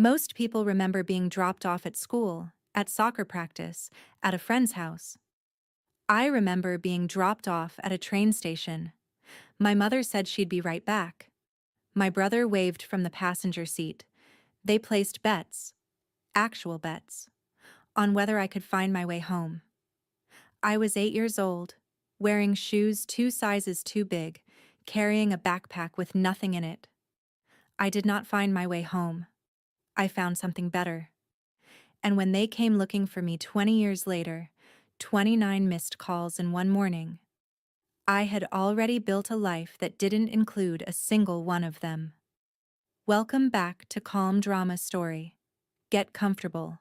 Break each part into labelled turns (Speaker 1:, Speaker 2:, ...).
Speaker 1: Most people remember being dropped off at school, at soccer practice, at a friend's house. I remember being dropped off at a train station. My mother said she'd be right back. My brother waved from the passenger seat. They placed bets, actual bets, on whether I could find my way home. I was 8 years old, wearing shoes 2 sizes too big, carrying a backpack with nothing in it. I did not find my way home. I found something better. And when they came looking for me 20 years later, 29 missed calls in one morning, I had already built a life that didn't include a single one of them. Welcome back to Calm Drama Story. Get comfortable.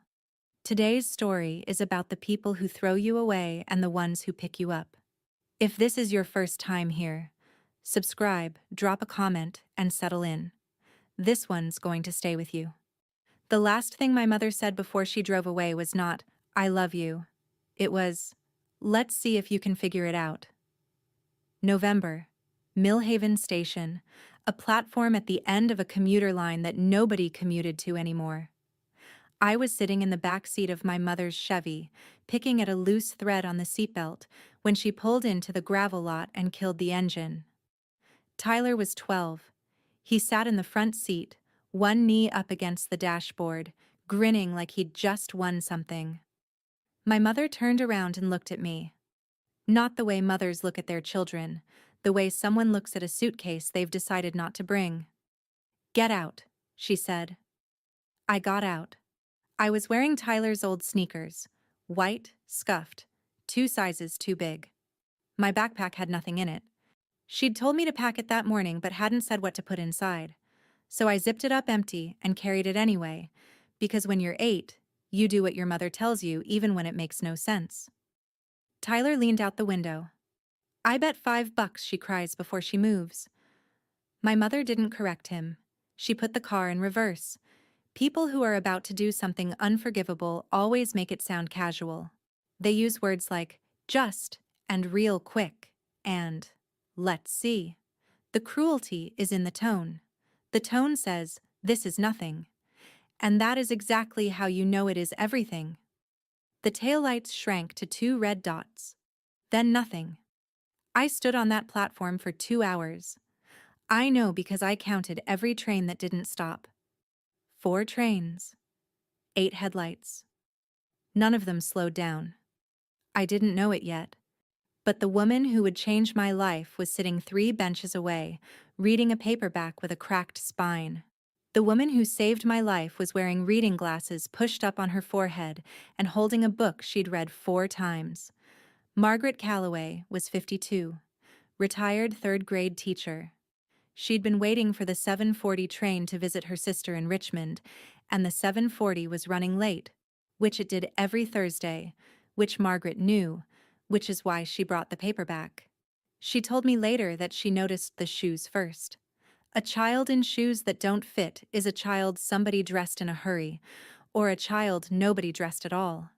Speaker 1: Today's story is about the people who throw you away and the ones who pick you up. If this is your first time here, subscribe, drop a comment, and settle in. This one's going to stay with you. The last thing my mother said before she drove away was not, "I love you." It was, "Let's see if you can figure it out." November, Millhaven Station, a platform at the end of a commuter line that nobody commuted to anymore. I was sitting in the back seat of my mother's Chevy, picking at a loose thread on the seatbelt, when she pulled into the gravel lot and killed the engine. Tyler was 12. He sat in the front seat, one knee up against the dashboard, grinning like he'd just won something. My mother turned around and looked at me. Not the way mothers look at their children, the way someone looks at a suitcase they've decided not to bring. "Get out," she said. I got out. I was wearing Tyler's old sneakers, white, scuffed, 2 sizes too big. My backpack had nothing in it. She'd told me to pack it that morning but hadn't said what to put inside. So I zipped it up empty and carried it anyway, because when you're 8, you do what your mother tells you even when it makes no sense. Tyler leaned out the window. "I bet $5, she cries before she moves. My mother didn't correct him. She put the car in reverse. People who are about to do something unforgivable always make it sound casual. They use words like just and real quick and let's see. The cruelty is in the tone. The tone says, "This is nothing." And that is exactly how you know it is everything. The taillights shrank to 2 red dots. Then nothing. I stood on that platform for 2 hours. I know because I counted every train that didn't stop. 4 trains. 8 headlights. None of them slowed down. I didn't know it yet. But the woman who would change my life was sitting 3 benches away, reading a paperback with a cracked spine. The woman who saved my life was wearing reading glasses pushed up on her forehead and holding a book she'd read 4 times. Margaret Calloway was 52, retired 3rd-grade teacher. She'd been waiting for the 7:40 train to visit her sister in Richmond, and the 7:40 was running late, which it did every Thursday, which Margaret knew, which is why she brought the paperback. She told me later that she noticed the shoes first. A child in shoes that don't fit is a child somebody dressed in a hurry, or a child nobody dressed at all.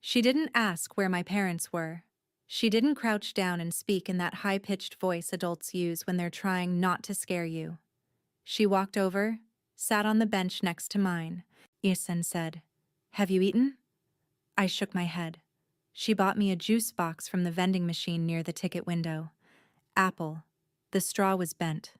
Speaker 1: She didn't ask where my parents were. She didn't crouch down and speak in that high-pitched voice adults use when they're trying not to scare you. She walked over, sat on the bench next to mine, and said, "Have you eaten?" I shook my head. She bought me a juice box from the vending machine near the ticket window. Apple. The straw was bent.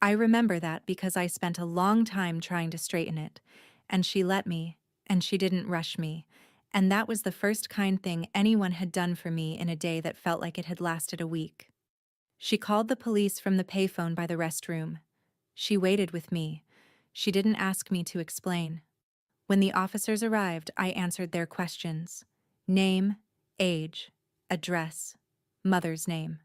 Speaker 1: I remember that because I spent a long time trying to straighten it, and she let me, and she didn't rush me, and that was the first kind thing anyone had done for me in a day that felt like it had lasted a week. She called the police from the payphone by the restroom. She waited with me. She didn't ask me to explain. When the officers arrived, I answered their questions. Name, age, address, mother's name.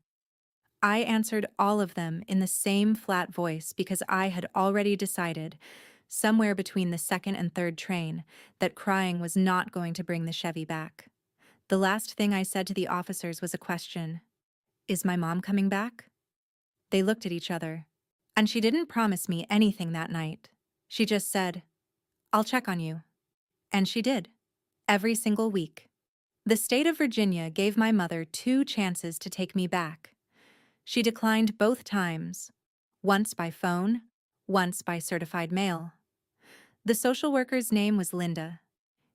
Speaker 1: I answered all of them in the same flat voice because I had already decided, somewhere between the 2nd and 3rd train, that crying was not going to bring the Chevy back. The last thing I said to the officers was a question. "Is my mom coming back?" They looked at each other. And she didn't promise me anything that night. She just said, "I'll check on you." And she did. Every single week. The state of Virginia gave my mother 2 chances to take me back. She declined both times, once by phone, once by certified mail. The social worker's name was Linda.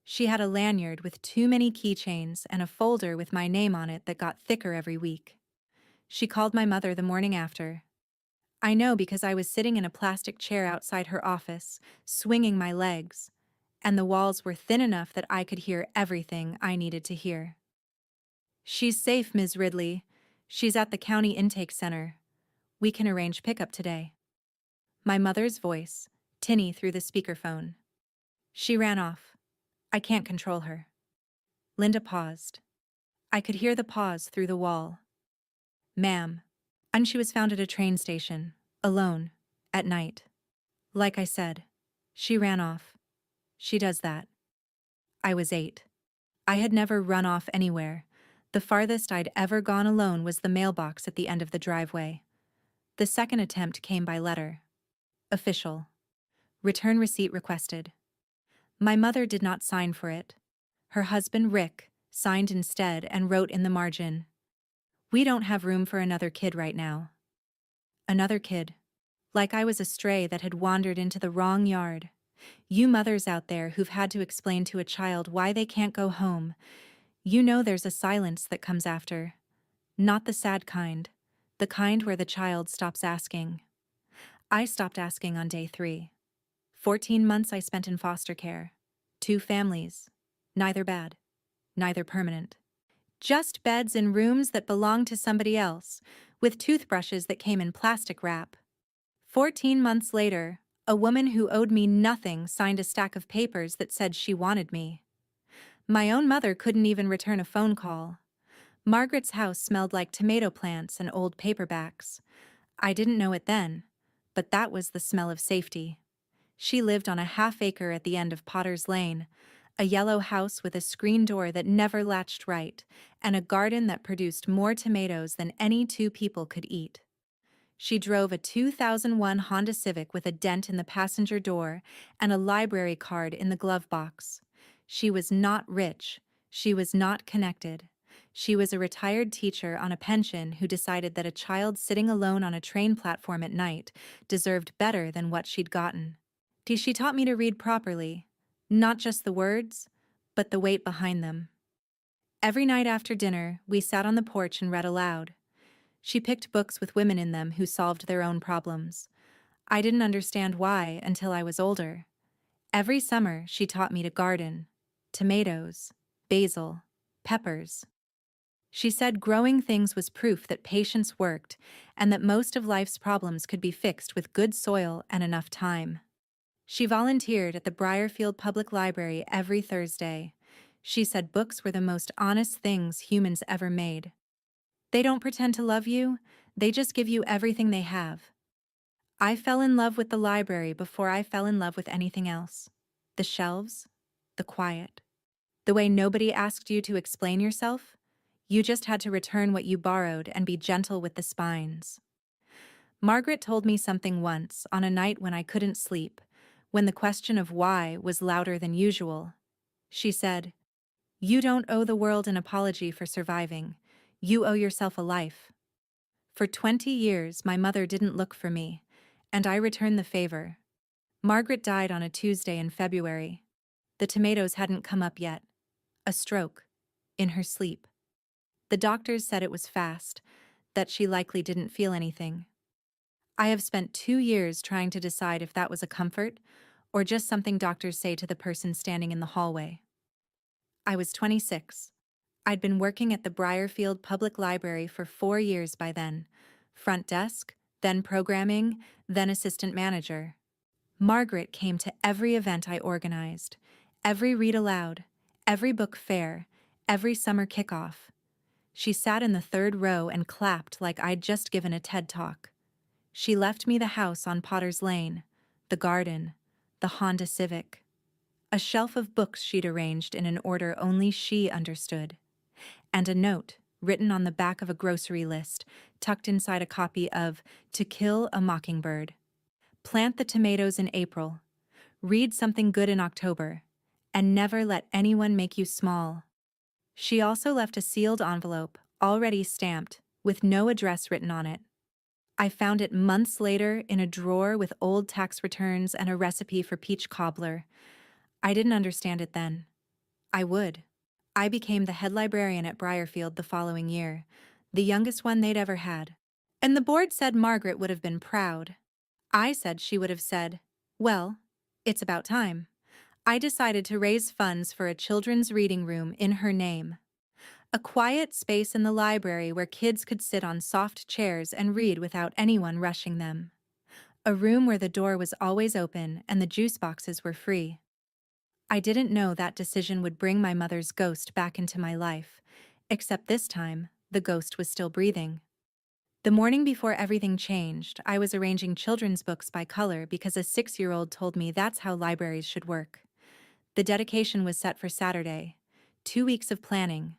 Speaker 1: She had a lanyard with too many keychains and a folder with my name on it that got thicker every week. She called my mother the morning after. I know because I was sitting in a plastic chair outside her office, swinging my legs, and the walls were thin enough that I could hear everything I needed to hear. "She's safe, Ms. Ridley. She's at the county intake center. We can arrange pickup today." My mother's voice, tinny through the speakerphone. She ran off. I can't control her. Linda paused. I could hear the pause through the wall. "Ma'am." And she was found at a train station, alone, at night. Like I said, she ran off. She does that. I was 8. I had never run off anywhere. The farthest I'd ever gone alone was the mailbox at the end of the driveway. The second attempt came by letter. Official. Return receipt requested. My mother did not sign for it. Her husband, Rick, signed instead and wrote in the margin, "We don't have room for another kid right now." Another kid. Like I was a stray that had wandered into the wrong yard. You mothers out there who've had to explain to a child why they can't go home, you know there's a silence that comes after. Not the sad kind. The kind where the child stops asking. I stopped asking on day 3. 14 months I spent in foster care. 2 families. Neither bad. Neither permanent. Just beds in rooms that belonged to somebody else, with toothbrushes that came in plastic wrap. 14 months later, a woman who owed me nothing signed a stack of papers that said she wanted me. My own mother couldn't even return a phone call. Margaret's house smelled like tomato plants and old paperbacks. I didn't know it then, but that was the smell of safety. She lived on a half-acre at the end of Potter's Lane, a yellow house with a screen door that never latched right, and a garden that produced more tomatoes than any 2 people could eat. She drove a 2001 Honda Civic with a dent in the passenger door and a library card in the glove box. She was not rich. She was not connected. She was a retired teacher on a pension who decided that a child sitting alone on a train platform at night deserved better than what she'd gotten. She taught me to read properly, not just the words, but the weight behind them. Every night after dinner, we sat on the porch and read aloud. She picked books with women in them who solved their own problems. I didn't understand why until I was older. Every summer, she taught me to garden. Tomatoes, basil, peppers. She said growing things was proof that patience worked and that most of life's problems could be fixed with good soil and enough time. She volunteered at the Briarfield Public Library every Thursday. She said books were the most honest things humans ever made. They don't pretend to love you, they just give you everything they have. I fell in love with the library before I fell in love with anything else. The shelves, the quiet. The way nobody asked you to explain yourself, you just had to return what you borrowed and be gentle with the spines. Margaret told me something once on a night when I couldn't sleep, when the question of why was louder than usual. She said, "You don't owe the world an apology for surviving. You owe yourself a life." For 20 years, my mother didn't look for me, and I returned the favor. Margaret died on a Tuesday in February. The tomatoes hadn't come up yet. A stroke. In her sleep. The doctors said it was fast, that she likely didn't feel anything. I have spent 2 years trying to decide if that was a comfort or just something doctors say to the person standing in the hallway. I was 26. I'd been working at the Briarfield Public Library for 4 years by then. Front desk, then programming, then assistant manager. Margaret came to every event I organized, every read aloud, every book fair, every summer kickoff. She sat in the 3rd row and clapped like I'd just given a TED Talk. She left me the house on Potter's Lane, the garden, the Honda Civic. A shelf of books she'd arranged in an order only she understood. And a note, written on the back of a grocery list, tucked inside a copy of To Kill a Mockingbird. Plant the tomatoes in April. Read something good in October. And never let anyone make you small. She also left a sealed envelope, already stamped, with no address written on it. I found it months later in a drawer with old tax returns and a recipe for peach cobbler. I didn't understand it then. I would. I became the head librarian at Briarfield the following year, the youngest one they'd ever had. And the board said Margaret would have been proud. I said she would have said, well, it's about time. I decided to raise funds for a children's reading room in her name. A quiet space in the library where kids could sit on soft chairs and read without anyone rushing them. A room where the door was always open and the juice boxes were free. I didn't know that decision would bring my mother's ghost back into my life, except this time, the ghost was still breathing. The morning before everything changed, I was arranging children's books by color because a 6-year-old told me that's how libraries should work. The dedication was set for Saturday. 2 weeks of planning.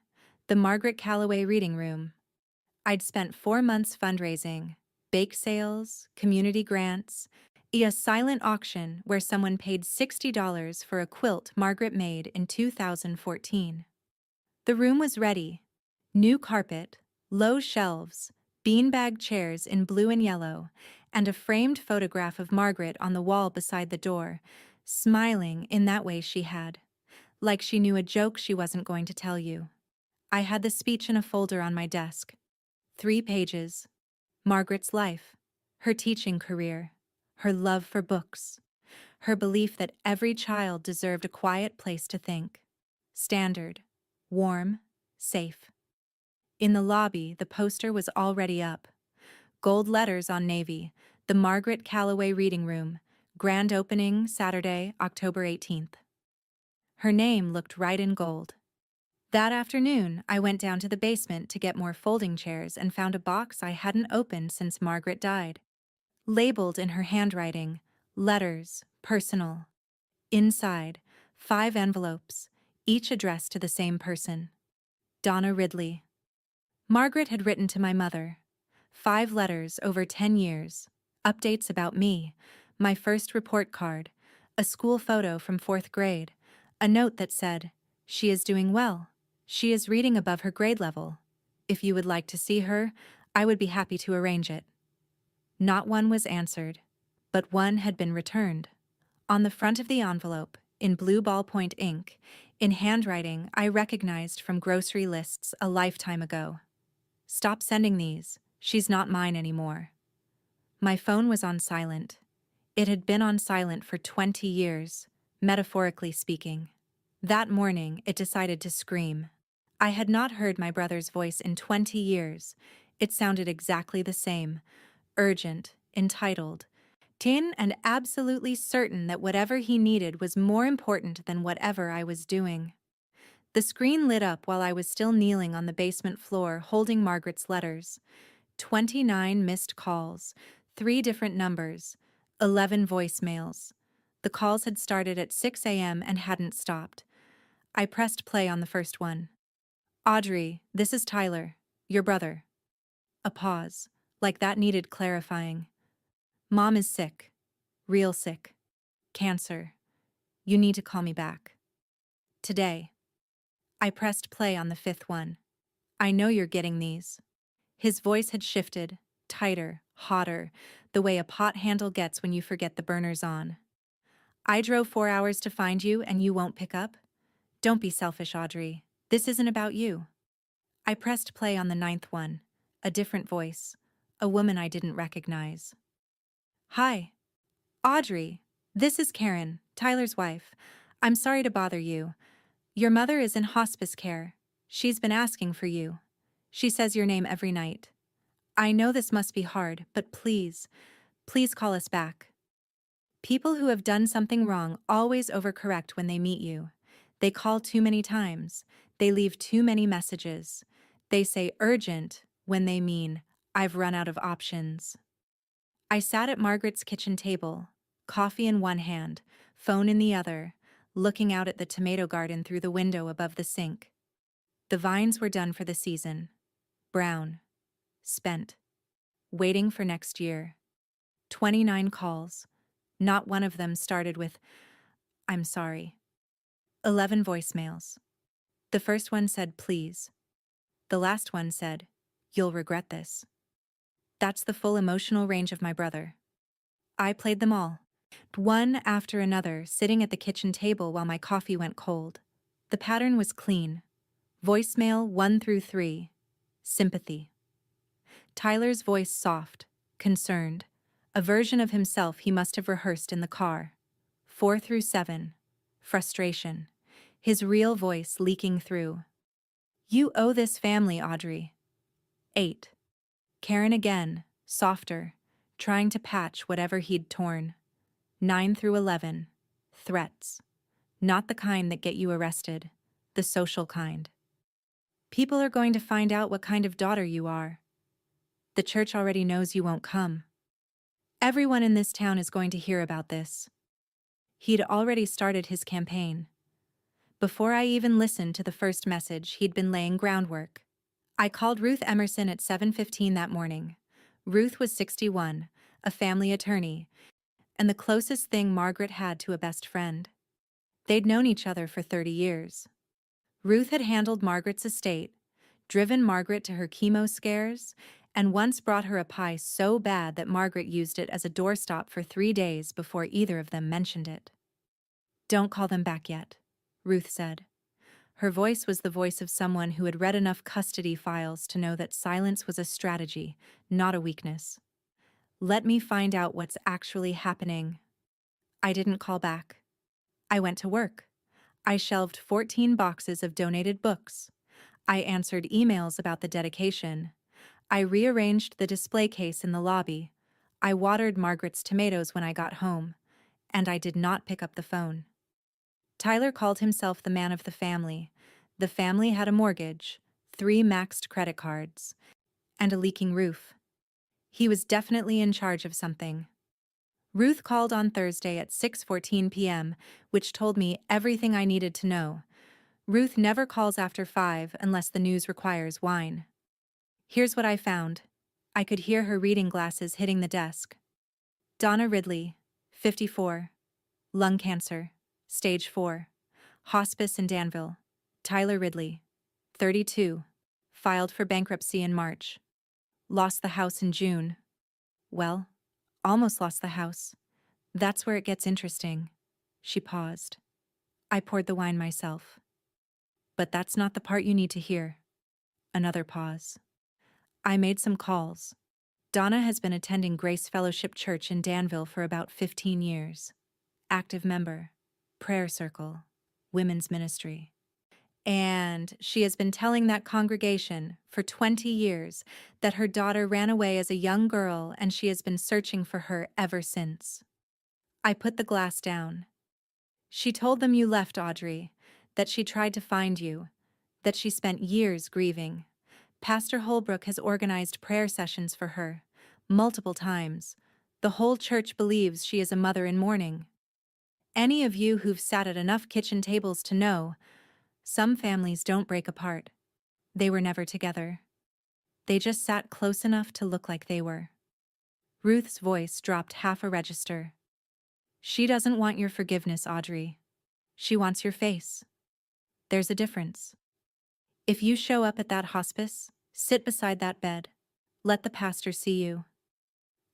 Speaker 1: The Margaret Calloway Reading Room. I'd spent 4 months fundraising, bake sales, community grants, a silent auction where someone paid $60 for a quilt Margaret made in 2014. The room was ready. New carpet, low shelves, beanbag chairs in blue and yellow, and a framed photograph of Margaret on the wall beside the door, smiling in that way she had, like she knew a joke she wasn't going to tell you. I had the speech in a folder on my desk. 3 pages. Margaret's life, her teaching career, her love for books, her belief that every child deserved a quiet place to think. Standard, warm, safe. In the lobby, the poster was already up. Gold letters on navy, the Margaret Calloway Reading Room, grand opening Saturday, October 18th. Her name looked right in gold. That afternoon, I went down to the basement to get more folding chairs and found a box I hadn't opened since Margaret died. Labeled in her handwriting, letters, personal. Inside, 5 envelopes, each addressed to the same person. Donna Ridley. Margaret had written to my mother. 5 letters over 10 years. Updates about me, my first report card, a school photo from 4th grade, a note that said, "She is doing well. She is reading above her grade level. If you would like to see her, I would be happy to arrange it." Not one was answered, but one had been returned. On the front of the envelope, in blue ballpoint ink, in handwriting I recognized from grocery lists a lifetime ago. "Stop sending these. She's not mine anymore." My phone was on silent. It had been on silent for 20 years, metaphorically speaking. That morning, it decided to scream. I had not heard my brother's voice in 20 years. It sounded exactly the same, urgent, entitled, tin and absolutely certain that whatever he needed was more important than whatever I was doing. The screen lit up while I was still kneeling on the basement floor holding Margaret's letters. 29 missed calls, 3 different numbers, 11 voicemails. The calls had started at 6 a.m. and hadn't stopped. I pressed play on the first one. "Audrey, this is Tyler, your brother." A pause, like that needed clarifying. "Mom is sick. Real sick. Cancer. You need to call me back. Today." I pressed play on the 5th one. "I know you're getting these." His voice had shifted, tighter, hotter, the way a pot handle gets when you forget the burner's on. "I drove 4 hours to find you and you won't pick up? Don't be selfish, Audrey. This isn't about you." I pressed play on the 9th one. A different voice. A woman I didn't recognize. "Hi. Audrey. This is Karen, Tyler's wife. I'm sorry to bother you. Your mother is in hospice care. She's been asking for you. She says your name every night. I know this must be hard, but please, please call us back." People who have done something wrong always overcorrect when they meet you. They call too many times. They leave too many messages. They say urgent when they mean, "I've run out of options." I sat at Margaret's kitchen table, coffee in one hand, phone in the other, looking out at the tomato garden through the window above the sink. The vines were done for the season. Brown. Spent. Waiting for next year. 29 calls. Not one of them started with, "I'm sorry." 11 voicemails. The first one said, "Please." The last one said, "You'll regret this." That's the full emotional range of my brother. I played them all, one after another, sitting at the kitchen table while my coffee went cold. The pattern was clean. Voicemail 1 through 3. Sympathy. Tyler's voice soft, concerned. A version of himself he must have rehearsed in the car. 4 through 7. Frustration. His real voice leaking through. You owe this family, Audrey. 8. Karen again, softer, trying to patch whatever he'd torn. 9 through 11. Threats. Not the kind that get you arrested, the social kind. People are going to find out what kind of daughter you are. The church already knows you won't come. Everyone in this town is going to hear about this. He'd already started his campaign. Before I even listened to the first message, he'd been laying groundwork. I called Ruth Emerson at 7:15 that morning. Ruth was 61, a family attorney, and the closest thing Margaret had to a best friend. They'd known each other for 30 years. Ruth had handled Margaret's estate, driven Margaret to her chemo scares, and once brought her a pie so bad that Margaret used it as a doorstop for 3 days before either of them mentioned it. Don't call them back yet, Ruth said. Her voice was the voice of someone who had read enough custody files to know that silence was a strategy, not a weakness. Let me find out what's actually happening. I didn't call back. I went to work. I shelved 14 boxes of donated books. I answered emails about the dedication. I rearranged the display case in the lobby. I watered Margaret's tomatoes when I got home. And I did not pick up the phone. Tyler called himself the man of the family. The family had a mortgage, 3 maxed credit cards, and a leaking roof. He was definitely in charge of something. Ruth called on Thursday at 6:14 p.m., which told me everything I needed to know. Ruth never calls after 5 unless the news requires wine. Here's what I found. I could hear her reading glasses hitting the desk. Donna Ridley, 54. Lung cancer, stage 4. Hospice in Danville. Tyler Ridley, 32. Filed for bankruptcy in March. Lost the house in June. Well, almost lost the house. That's where it gets interesting. She paused. I poured the wine myself. But that's not the part you need to hear. Another pause. I made some calls. Donna has been attending Grace Fellowship Church in Danville for about 15 years. Active member, prayer circle, women's ministry. And she has been telling that congregation for 20 years that her daughter ran away as a young girl and she has been searching for her ever since. I put the glass down. She told them you left, Audrey, that she tried to find you, that she spent years grieving. Pastor Holbrook has organized prayer sessions for her, multiple times. The whole church believes she is a mother in mourning. Any of you who've sat at enough kitchen tables to know, some families don't break apart. They were never together. They just sat close enough to look like they were. Ruth's voice dropped half a register. She doesn't want your forgiveness, Audrey. She wants your face. There's a difference. If you show up at that hospice, sit beside that bed. Let the pastor see you.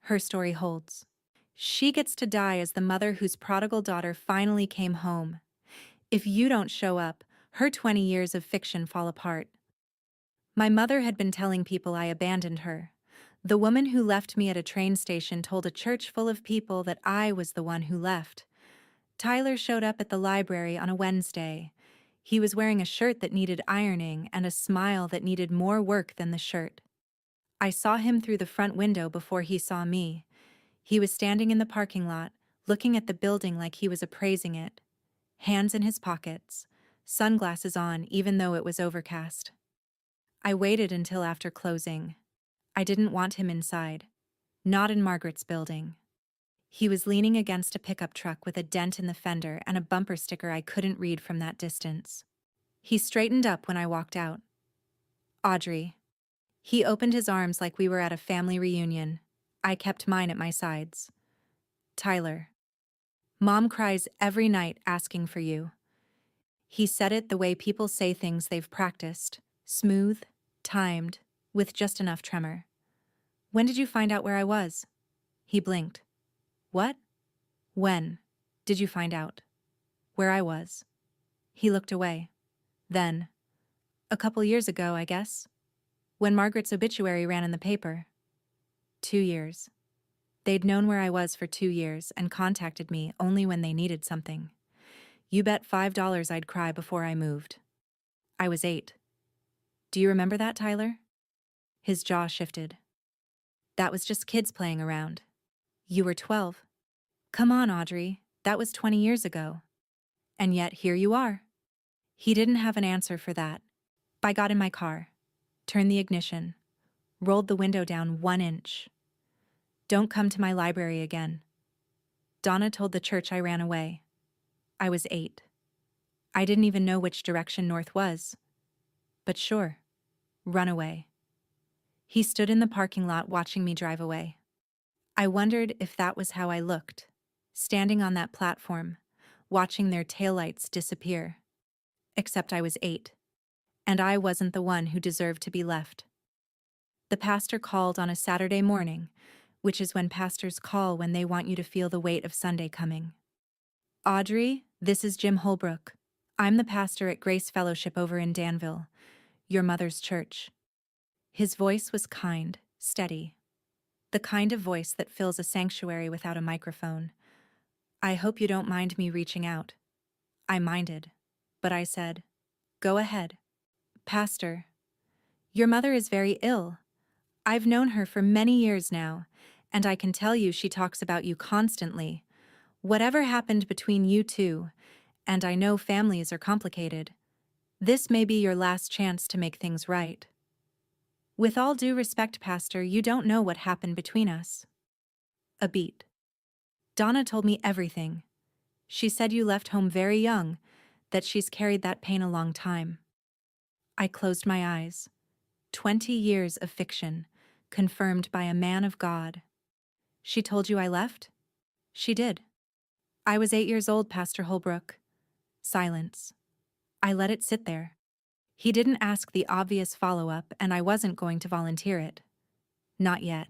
Speaker 1: Her story holds. She gets to die as the mother whose prodigal daughter finally came home. If you don't show up, her 20 years of fiction fall apart. My mother had been telling people I abandoned her. The woman who left me at a train station told a church full of people that I was the one who left. Tyler showed up at the library on a Wednesday. He was wearing a shirt that needed ironing and a smile that needed more work than the shirt. I saw him through the front window before he saw me. He was standing in the parking lot, looking at the building like he was appraising it. Hands in his pockets, sunglasses on even though it was overcast. I waited until after closing. I didn't want him inside. Not in Margaret's building. He was leaning against a pickup truck with a dent in the fender and a bumper sticker I couldn't read from that distance. He straightened up when I walked out. Audrey. He opened his arms like we were at a family reunion. I kept mine at my sides. Tyler. Mom cries every night asking for you. He said it the way people say things they've practiced, smooth, timed, with just enough tremor. When did you find out where I was? He blinked. What? When did you find out where I was? He looked away. Then, a couple years ago, I guess, when Margaret's obituary ran in the paper. 2 years. They'd known where I was for 2 years and contacted me only when they needed something. You bet $5 I'd cry before I moved. I was 8. Do you remember that, Tyler? His jaw shifted. That was just kids playing around. You were 12. Come on, Audrey, that was 20 years ago. And yet here you are. He didn't have an answer for that. I got in my car, turned the ignition, rolled the window down 1 inch. Don't come to my library again. Donna told the church I ran away. I was 8. I didn't even know which direction north was. But sure, run away. He stood in the parking lot watching me drive away. I wondered if that was how I looked, standing on that platform, watching their taillights disappear. Except I was 8, and I wasn't the one who deserved to be left. The pastor called on a Saturday morning, which is when pastors call when they want you to feel the weight of Sunday coming. Audrey, this is Jim Holbrook. I'm the pastor at Grace Fellowship over in Danville, your mother's church. His voice was kind, steady. The kind of voice that fills a sanctuary without a microphone. I hope you don't mind me reaching out. I minded, but I said, go ahead. Pastor, your mother is very ill. I've known her for many years now, and I can tell you she talks about you constantly. Whatever happened between you two, and I know families are complicated, this may be your last chance to make things right. With all due respect, Pastor, you don't know what happened between us. A beat. Donna told me everything. She said you left home very young, that she's carried that pain a long time. I closed my eyes. 20 years of fiction, confirmed by a man of God. She told you I left? She did. I was 8 years old, Pastor Holbrook. Silence. I let it sit there. He didn't ask the obvious follow-up, and I wasn't going to volunteer it. Not yet.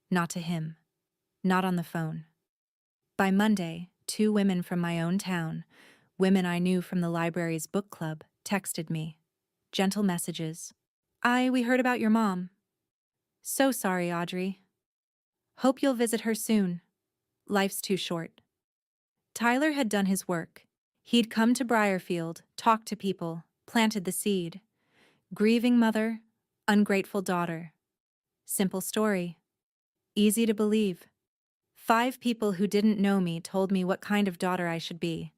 Speaker 1: Not to him. Not on the phone. By Monday, 2 women from my own town, women I knew from the library's book club, texted me. Gentle messages. We heard about your mom. So sorry, Audrey. Hope you'll visit her soon. Life's too short. Tyler had done his work. He'd come to Briarfield, talked to people, planted the seed. Grieving mother, ungrateful daughter. Simple story. Easy to believe. 5 people who didn't know me told me what kind of daughter I should be.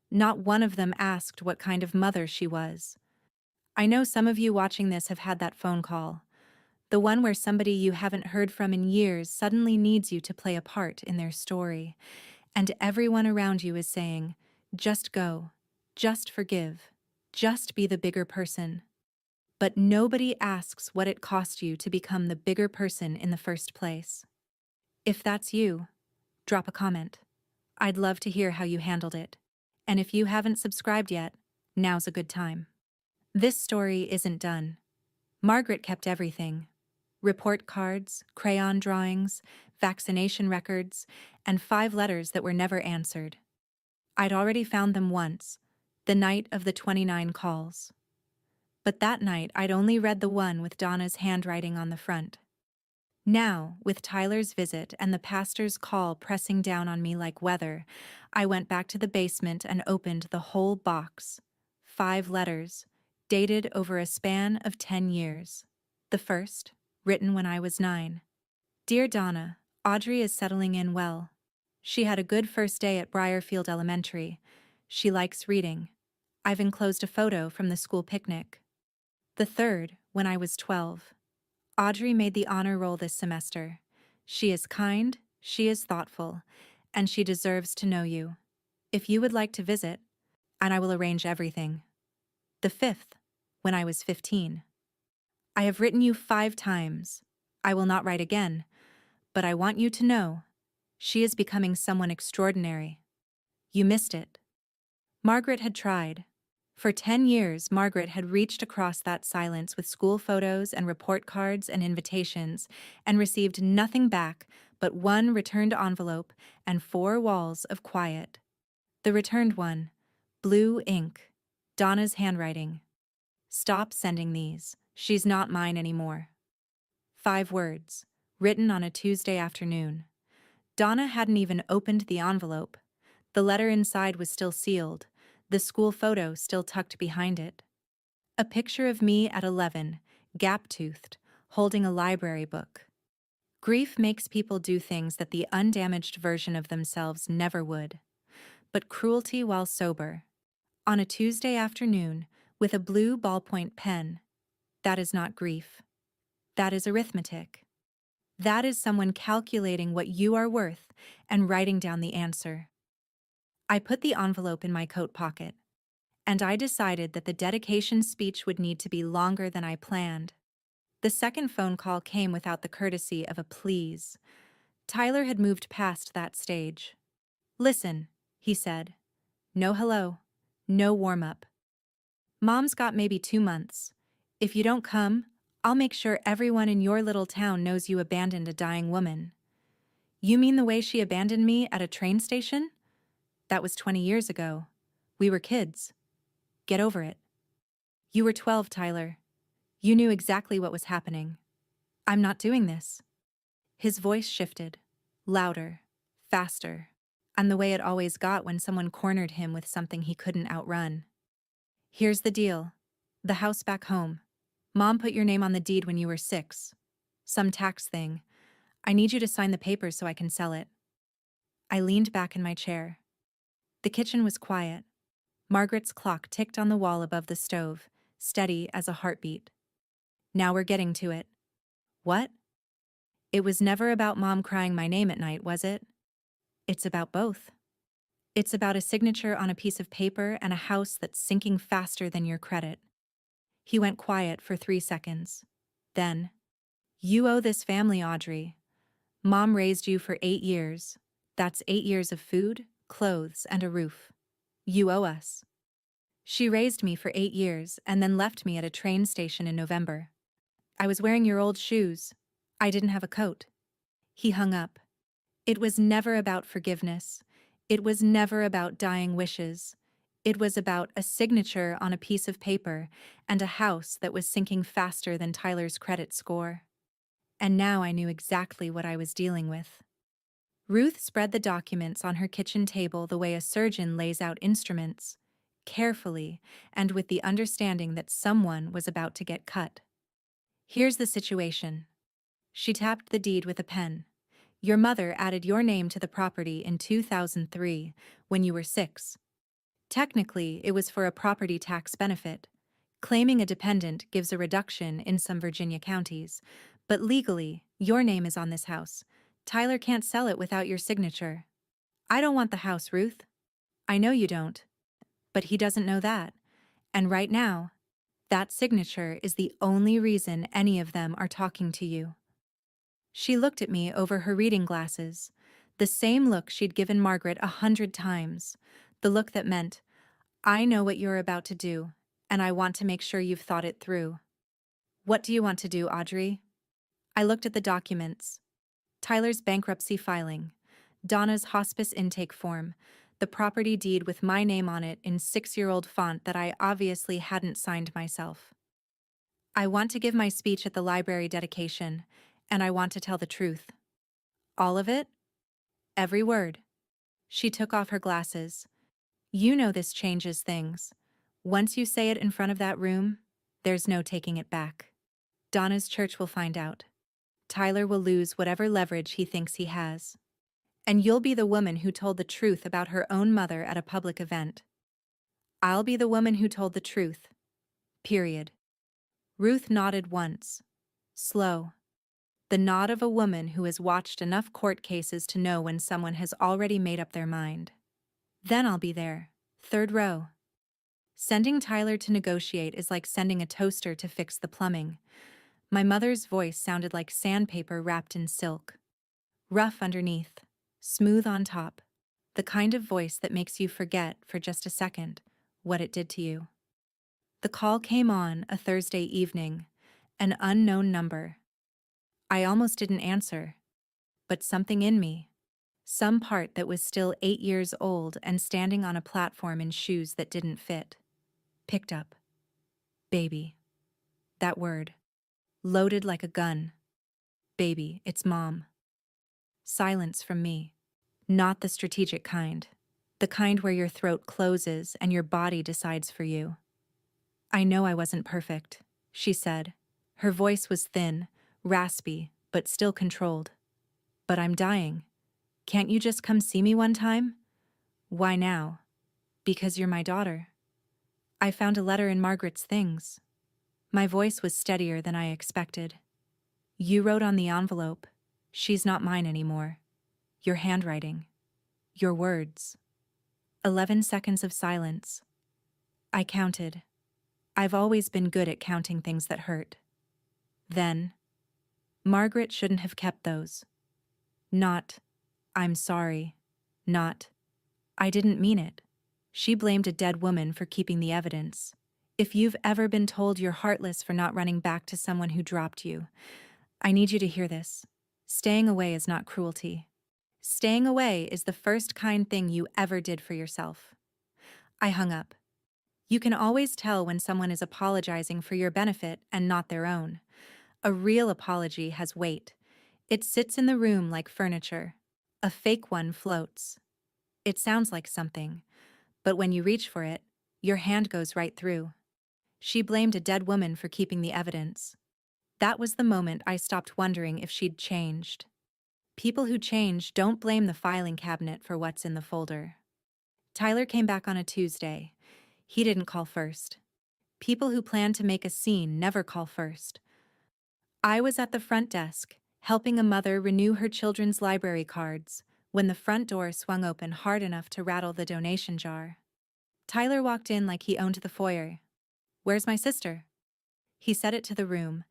Speaker 1: Not one of them asked what kind of mother she was. I know some of you watching this have had that phone call. The one where somebody you haven't heard from in years suddenly needs you to play a part in their story. And everyone around you is saying, just go, just forgive, just be the bigger person. But nobody asks what it cost you to become the bigger person in the first place. If that's you, drop a comment. I'd love to hear how you handled it. And if you haven't subscribed yet, now's a good time. This story isn't done. Margaret kept everything. Report cards, crayon drawings, vaccination records, and 5 letters that were never answered. I'd already found them once, the night of the 29 calls. But that night I'd only read the one with Donna's handwriting on the front. Now, with Tyler's visit and the pastor's call pressing down on me like weather, I went back to the basement and opened the whole box. 5 letters, dated over a span of 10 years. The first, written when I was 9. Dear Donna, Audrey is settling in well. She had a good first day at Briarfield Elementary. She likes reading. I've enclosed a photo from the school picnic. The third, when I was 12. Audrey made the honor roll this semester. She is kind, she is thoughtful, and she deserves to know you. If you would like to visit, and I will arrange everything. The 5th, when I was 15. I have written you 5 times. I will not write again, but I want you to know, she is becoming someone extraordinary. You missed it. Margaret had tried. For 10 years, Margaret had reached across that silence with school photos and report cards and invitations, and received nothing back but one returned envelope and 4 walls of quiet. The returned one, blue ink, Donna's handwriting. Stop sending these. She's not mine anymore. 5 words, written on a Tuesday afternoon. Donna hadn't even opened the envelope. The letter inside was still sealed, the school photo still tucked behind it. A picture of me at 11, gap-toothed, holding a library book. Grief makes people do things that the undamaged version of themselves never would. But cruelty while sober. On a Tuesday afternoon, with a blue ballpoint pen, that is not grief. That is arithmetic. That is someone calculating what you are worth and writing down the answer. I put the envelope in my coat pocket, and I decided that the dedication speech would need to be longer than I planned. The second phone call came without the courtesy of a please. Tyler had moved past that stage. "Listen," he said. "No hello. No warm-up. Mom's got maybe 2 months. If you don't come, I'll make sure everyone in your little town knows you abandoned a dying woman." "You mean the way she abandoned me at a train station? That was 20 years ago. We were kids. Get over it." "You were 12, Tyler. You knew exactly what was happening. I'm not doing this." His voice shifted, louder, faster, and the way it always got when someone cornered him with something he couldn't outrun. "Here's the deal. The house back home. Mom put your name on the deed when you were 6. Some tax thing. I need you to sign the papers so I can sell it." I leaned back in my chair. The kitchen was quiet. Margaret's clock ticked on the wall above the stove, steady as a heartbeat. "Now we're getting to it." "What?" "It was never about Mom crying my name at night, was it?" "It's about both. It's about a signature on a piece of paper and a house that's sinking faster than your credit." He went quiet for 3 seconds. Then, "You owe this family, Audrey. Mom raised you for 8 years. That's 8 years of food, clothes, and a roof. You owe us." "She raised me for 8 years and then left me at a train station in November. I was wearing your old shoes. I didn't have a coat." He hung up. It was never about forgiveness. It was never about dying wishes. It was about a signature on a piece of paper and a house that was sinking faster than Tyler's credit score. And now I knew exactly what I was dealing with. Ruth spread the documents on her kitchen table the way a surgeon lays out instruments, carefully and with the understanding that someone was about to get cut. "Here's the situation." She tapped the deed with a pen. "Your mother added your name to the property in 2003, when you were 6. Technically, it was for a property tax benefit. Claiming a dependent gives a reduction in some Virginia counties, but legally, your name is on this house. Tyler can't sell it without your signature. I don't want the house, Ruth. I know you don't. But he doesn't know that. And right now, that signature is the only reason any of them are talking to you." She looked at me over her reading glasses, the same look she'd given Margaret 100 times, the look that meant, "I know what you're about to do, and I want to make sure you've thought it through." "What do you want to do, Audrey?" I looked at the documents. Tyler's bankruptcy filing, Donna's hospice intake form, the property deed with my name on it in 6-year-old font that I obviously hadn't signed myself. "I want to give my speech at the library dedication, and I want to tell the truth." "All of it?" "Every word." She took off her glasses. "You know this changes things. Once you say it in front of that room, there's no taking it back. Donna's church will find out. Tyler will lose whatever leverage he thinks he has. And you'll be the woman who told the truth about her own mother at a public event. I'll be the woman who told the truth. Period." Ruth nodded once. Slow. The nod of a woman who has watched enough court cases to know when someone has already made up their mind. "Then I'll be there. 3rd row." Sending Tyler to negotiate is like sending a toaster to fix the plumbing. My mother's voice sounded like sandpaper wrapped in silk. Rough underneath, smooth on top. The kind of voice that makes you forget, for just a second, what it did to you. The call came on a Thursday evening, an unknown number. I almost didn't answer, but something in me, some part that was still 8 years old and standing on a platform in shoes that didn't fit, picked up. Baby. That word. Loaded like a gun. Baby, it's Mom. Silence from me. Not the strategic kind. The kind where your throat closes and your body decides for you. I know I wasn't perfect, she said. Her voice was thin, raspy, but still controlled. But I'm dying. Can't you just come see me one time? Why now? Because you're my daughter. I found a letter in Margaret's things. My voice was steadier than I expected. You wrote on the envelope, "She's not mine anymore." Your handwriting. Your words. 11 seconds of silence. I counted. I've always been good at counting things that hurt. Then, Margaret shouldn't have kept those. Not, "I'm sorry." Not, "I didn't mean it." She blamed a dead woman for keeping the evidence. If you've ever been told you're heartless for not running back to someone who dropped you, I need you to hear this. Staying away is not cruelty. Staying away is the first kind thing you ever did for yourself. I hung up. You can always tell when someone is apologizing for your benefit and not their own. A real apology has weight. It sits in the room like furniture. A fake one floats. It sounds like something, but when you reach for it, your hand goes right through. She blamed a dead woman for keeping the evidence. That was the moment I stopped wondering if she'd changed. People who change don't blame the filing cabinet for what's in the folder. Tyler came back on a Tuesday. He didn't call first. People who plan to make a scene never call first. I was at the front desk, helping a mother renew her children's library cards, when the front door swung open hard enough to rattle the donation jar. Tyler walked in like he owned the foyer. "Where's my sister?" He said it to the room,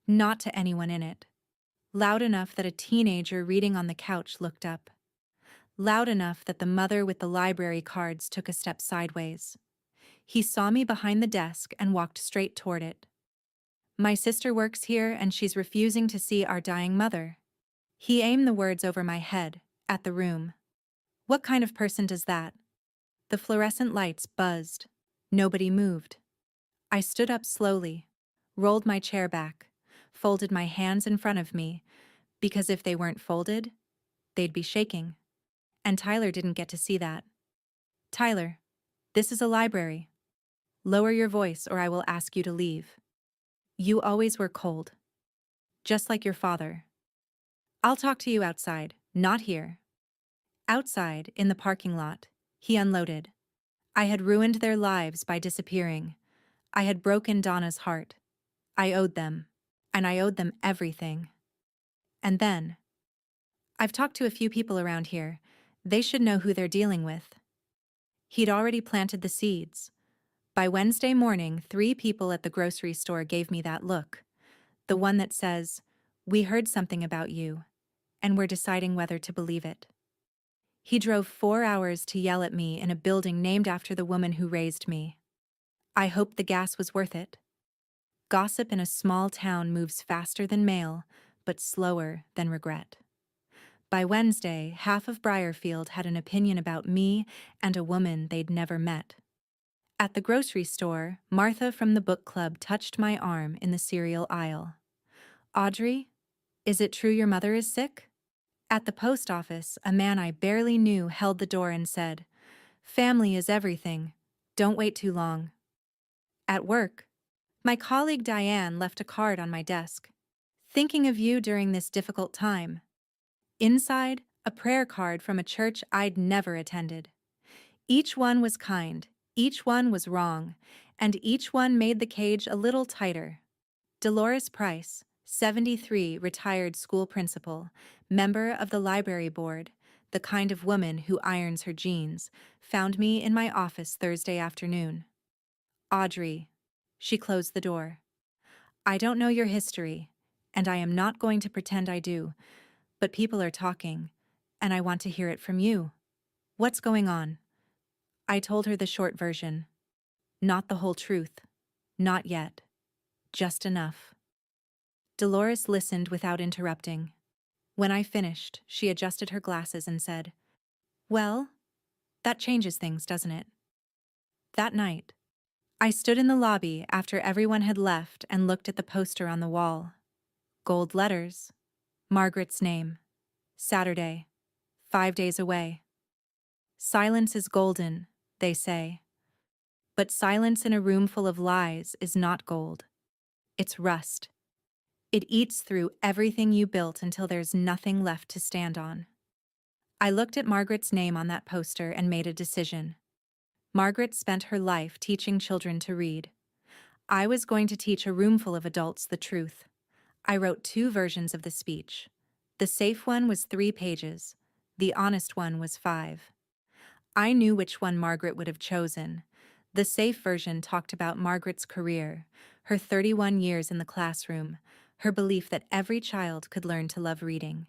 Speaker 1: not to anyone in it. Loud enough that a teenager reading on the couch looked up. Loud enough that the mother with the library cards took a step sideways. He saw me behind the desk and walked straight toward it. "My sister works here and she's refusing to see our dying mother." He aimed the words over my head, at the room. What kind of person does that? The fluorescent lights buzzed. Nobody moved. I stood up slowly, rolled my chair back, folded my hands in front of me, because if they weren't folded, they'd be shaking. And Tyler didn't get to see that. "Tyler, this is a library. Lower your voice or I will ask you to leave. You always were cold. Just like your father. I'll talk to you outside, not here." Outside, in the parking lot, he unloaded. I had ruined their lives by disappearing. I had broken Donna's heart. I owed them. And I owed them everything. And then, "I've talked to a few people around here. They should know who they're dealing with." He'd already planted the seeds. By Wednesday morning, 3 people at the grocery store gave me that look. The one that says, "We heard something about you, and we're deciding whether to believe it." He drove 4 hours to yell at me in a building named after the woman who raised me. I hoped the gas was worth it. Gossip in a small town moves faster than mail, but slower than regret. By Wednesday, half of Briarfield had an opinion about me and a woman they'd never met. At the grocery store, Martha from the book club touched my arm in the cereal aisle. "Audrey, is it true your mother is sick?" At the post office, a man I barely knew held the door and said, "Family is everything. Don't wait too long." At work, my colleague Diane left a card on my desk. "Thinking of you during this difficult time." Inside, a prayer card from a church I'd never attended. Each one was kind, each one was wrong, and each one made the cage a little tighter. Dolores Price, 73, retired school principal, member of the library board, the kind of woman who irons her jeans, found me in my office Thursday afternoon. "Audrey." She closed the door. "I don't know your history, and I am not going to pretend I do, but people are talking, and I want to hear it from you. What's going on?" I told her the short version. Not the whole truth. Not yet. Just enough. Dolores listened without interrupting. When I finished, she adjusted her glasses and said, "Well, that changes things, doesn't it?" That night, I stood in the lobby after everyone had left and looked at the poster on the wall. Gold letters. Margaret's name. Saturday. 5 days away. Silence is golden, they say. But silence in a room full of lies is not gold. It's rust. It eats through everything you built until there's nothing left to stand on. I looked at Margaret's name on that poster and made a decision. Margaret spent her life teaching children to read. I was going to teach a roomful of adults the truth. I wrote 2 versions of the speech. The safe one was 3 pages. The honest one was 5. I knew which one Margaret would have chosen. The safe version talked about Margaret's career, her 31 years in the classroom, her belief that every child could learn to love reading.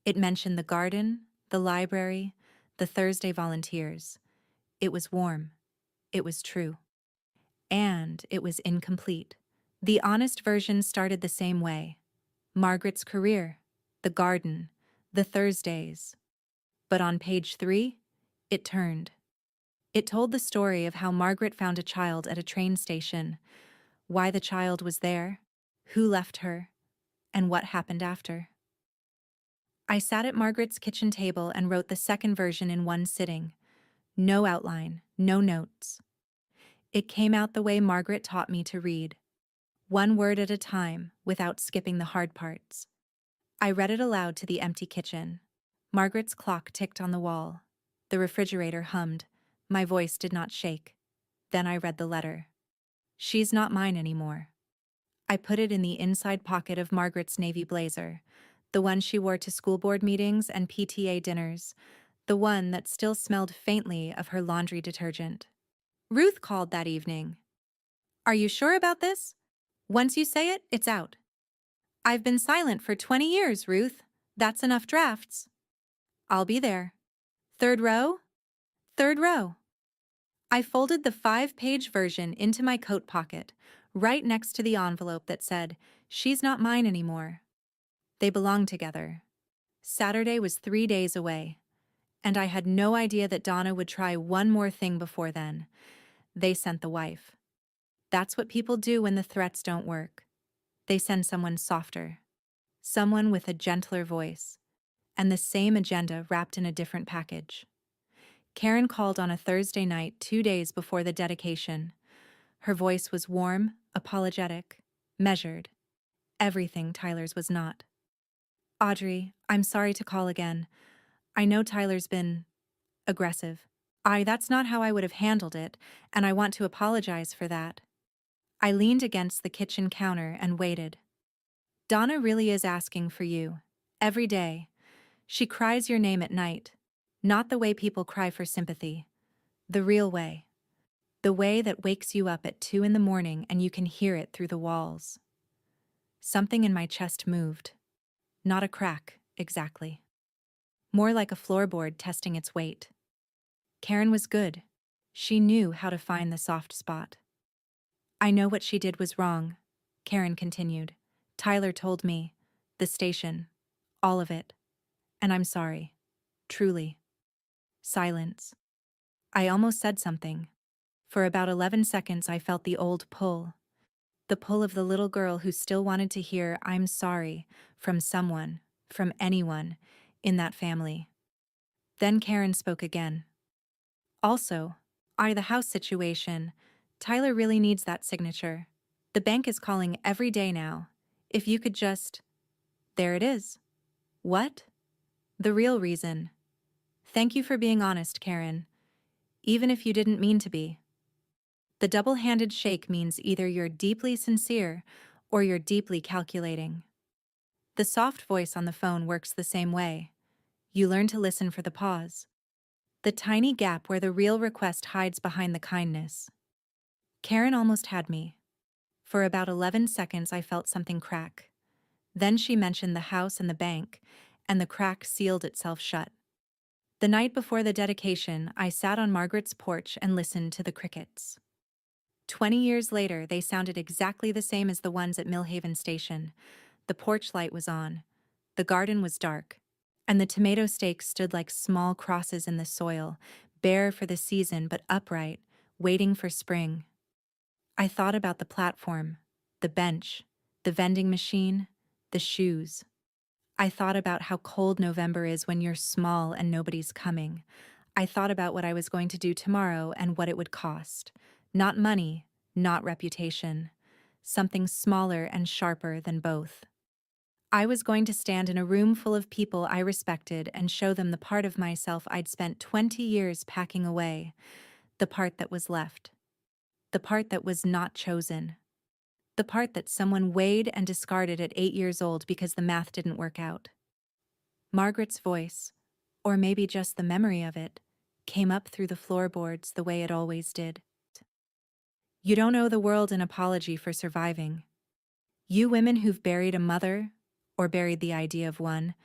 Speaker 1: It mentioned the garden, the library, the Thursday volunteers. It was warm. It was true. And it was incomplete. The honest version started the same way. Margaret's career, the garden, the Thursdays. But on page 3, it turned. It told the story of how Margaret found a child at a train station, why the child was there, who left her, and what happened after. I sat at Margaret's kitchen table and wrote the second version in one sitting. No outline, no notes. It came out the way Margaret taught me to read. One word at a time, without skipping the hard parts. I read it aloud to the empty kitchen. Margaret's clock ticked on the wall. The refrigerator hummed. My voice did not shake. Then I read the letter. She's not mine anymore. I put it in the inside pocket of Margaret's navy blazer, the one she wore to school board meetings and PTA dinners, the one that still smelled faintly of her laundry detergent. Ruth called that evening. "Are you sure about this? Once you say it, it's out." "I've been silent for 20 years, Ruth. That's enough drafts." "I'll be there." "Third row?" "Third row." I folded the 5-page version into my coat pocket, right next to the envelope that said, "She's not mine anymore." They belong together. Saturday was 3 days away, and I had no idea that Donna would try one more thing before then. They sent the wife. That's what people do when the threats don't work. They send someone softer, someone with a gentler voice, and the same agenda wrapped in a different package. Karen called on a Thursday night 2 days before the dedication. Her voice was warm, apologetic, measured. Everything Tyler's was not. "Audrey, I'm sorry to call again. I know Tyler's been aggressive. That's not how I would have handled it, and I want to apologize for that." I leaned against the kitchen counter and waited. "Donna really is asking for you. Every day. She cries your name at night. Not the way people cry for sympathy. The real way. The way that wakes you up at 2 in the morning and you can hear it through the walls." Something in my chest moved. Not a crack, exactly. More like a floorboard testing its weight. Karen was good. She knew how to find the soft spot. "I know what she did was wrong," Karen continued. "Tyler told me. The station. All of it. And I'm sorry. Truly." Silence. I almost said something. For about 11 seconds I felt the old pull. The pull of the little girl who still wanted to hear "I'm sorry" from someone, from anyone, in that family. Then Karen spoke again. "Also, the house situation. Tyler really needs that signature. The bank is calling every day now. If you could just..." There it is. What? The real reason. Thank you for being honest, Karen. Even if you didn't mean to be. The double-handed shake means either you're deeply sincere or you're deeply calculating. The soft voice on the phone works the same way. You learn to listen for the pause. The tiny gap where the real request hides behind the kindness. Karen almost had me. For about 11 seconds I felt something crack. Then she mentioned the house and the bank, and the crack sealed itself shut. The night before the dedication, I sat on Margaret's porch and listened to the crickets. 20 years later, they sounded exactly the same as the ones at Millhaven Station. The porch light was on. The garden was dark. And the tomato stakes stood like small crosses in the soil, bare for the season but upright, waiting for spring. I thought about the platform, the bench, the vending machine, the shoes. I thought about how cold November is when you're small and nobody's coming. I thought about what I was going to do tomorrow and what it would cost. Not money, not reputation. Something smaller and sharper than both. I was going to stand in a room full of people I respected and show them the part of myself I'd spent 20 years packing away, the part that was left, the part that was not chosen, the part that someone weighed and discarded at 8 years old because the math didn't work out. Margaret's voice, or maybe just the memory of it, came up through the floorboards the way it always did. You don't owe the world an apology for surviving. You women who've buried a mother, or buried the idea of one,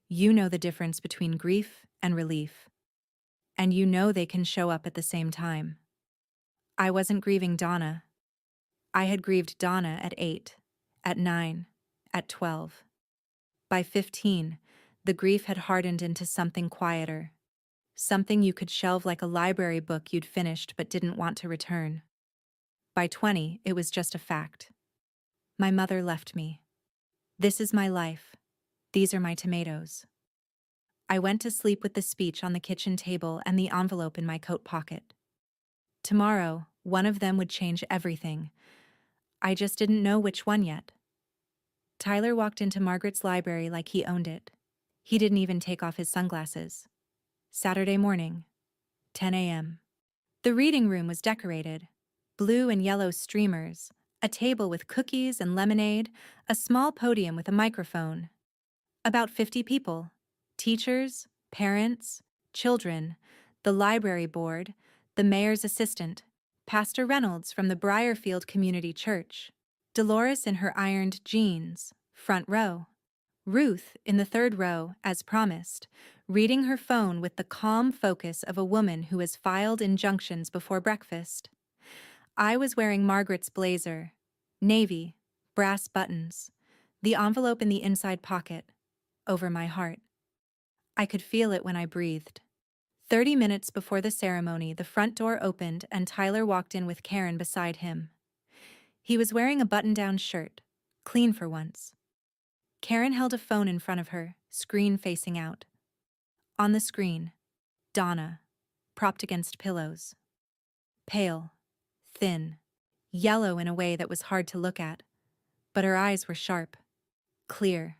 Speaker 1: you know the difference between grief and relief. And you know they can show up at the same time. I wasn't grieving Donna. I had grieved Donna at 8, at 9, at 12. By 15, the grief had hardened into something quieter. Something you could shelve like a library book you'd finished but didn't want to return. By 20, it was just a fact. My mother left me. This is my life. These are my tomatoes. I went to sleep with the speech on the kitchen table and the envelope in my coat pocket. Tomorrow, one of them would change everything. I just didn't know which one yet. Tyler walked into Margaret's library like he owned it. He didn't even take off his sunglasses. Saturday morning, 10 a.m. The reading room was decorated. Blue and yellow streamers, a table with cookies and lemonade, a small podium with a microphone. About 50 people. Teachers, parents, children, the library board, the mayor's assistant, Pastor Reynolds from the Briarfield Community Church, Dolores in her ironed jeans, front row, Ruth in the third row, as promised, reading her phone with the calm focus of a woman who has filed injunctions before breakfast. I was wearing Margaret's blazer, navy, brass buttons, the envelope in the inside pocket, over my heart. I could feel it when I breathed. 30 minutes before the ceremony, the front door opened and Tyler walked in with Karen beside him. He was wearing a button-down shirt, clean for once. Karen held a phone in front of her, screen facing out. On the screen, Donna, propped against pillows. Pale, thin, yellow in a way that was hard to look at, but her eyes were sharp, clear,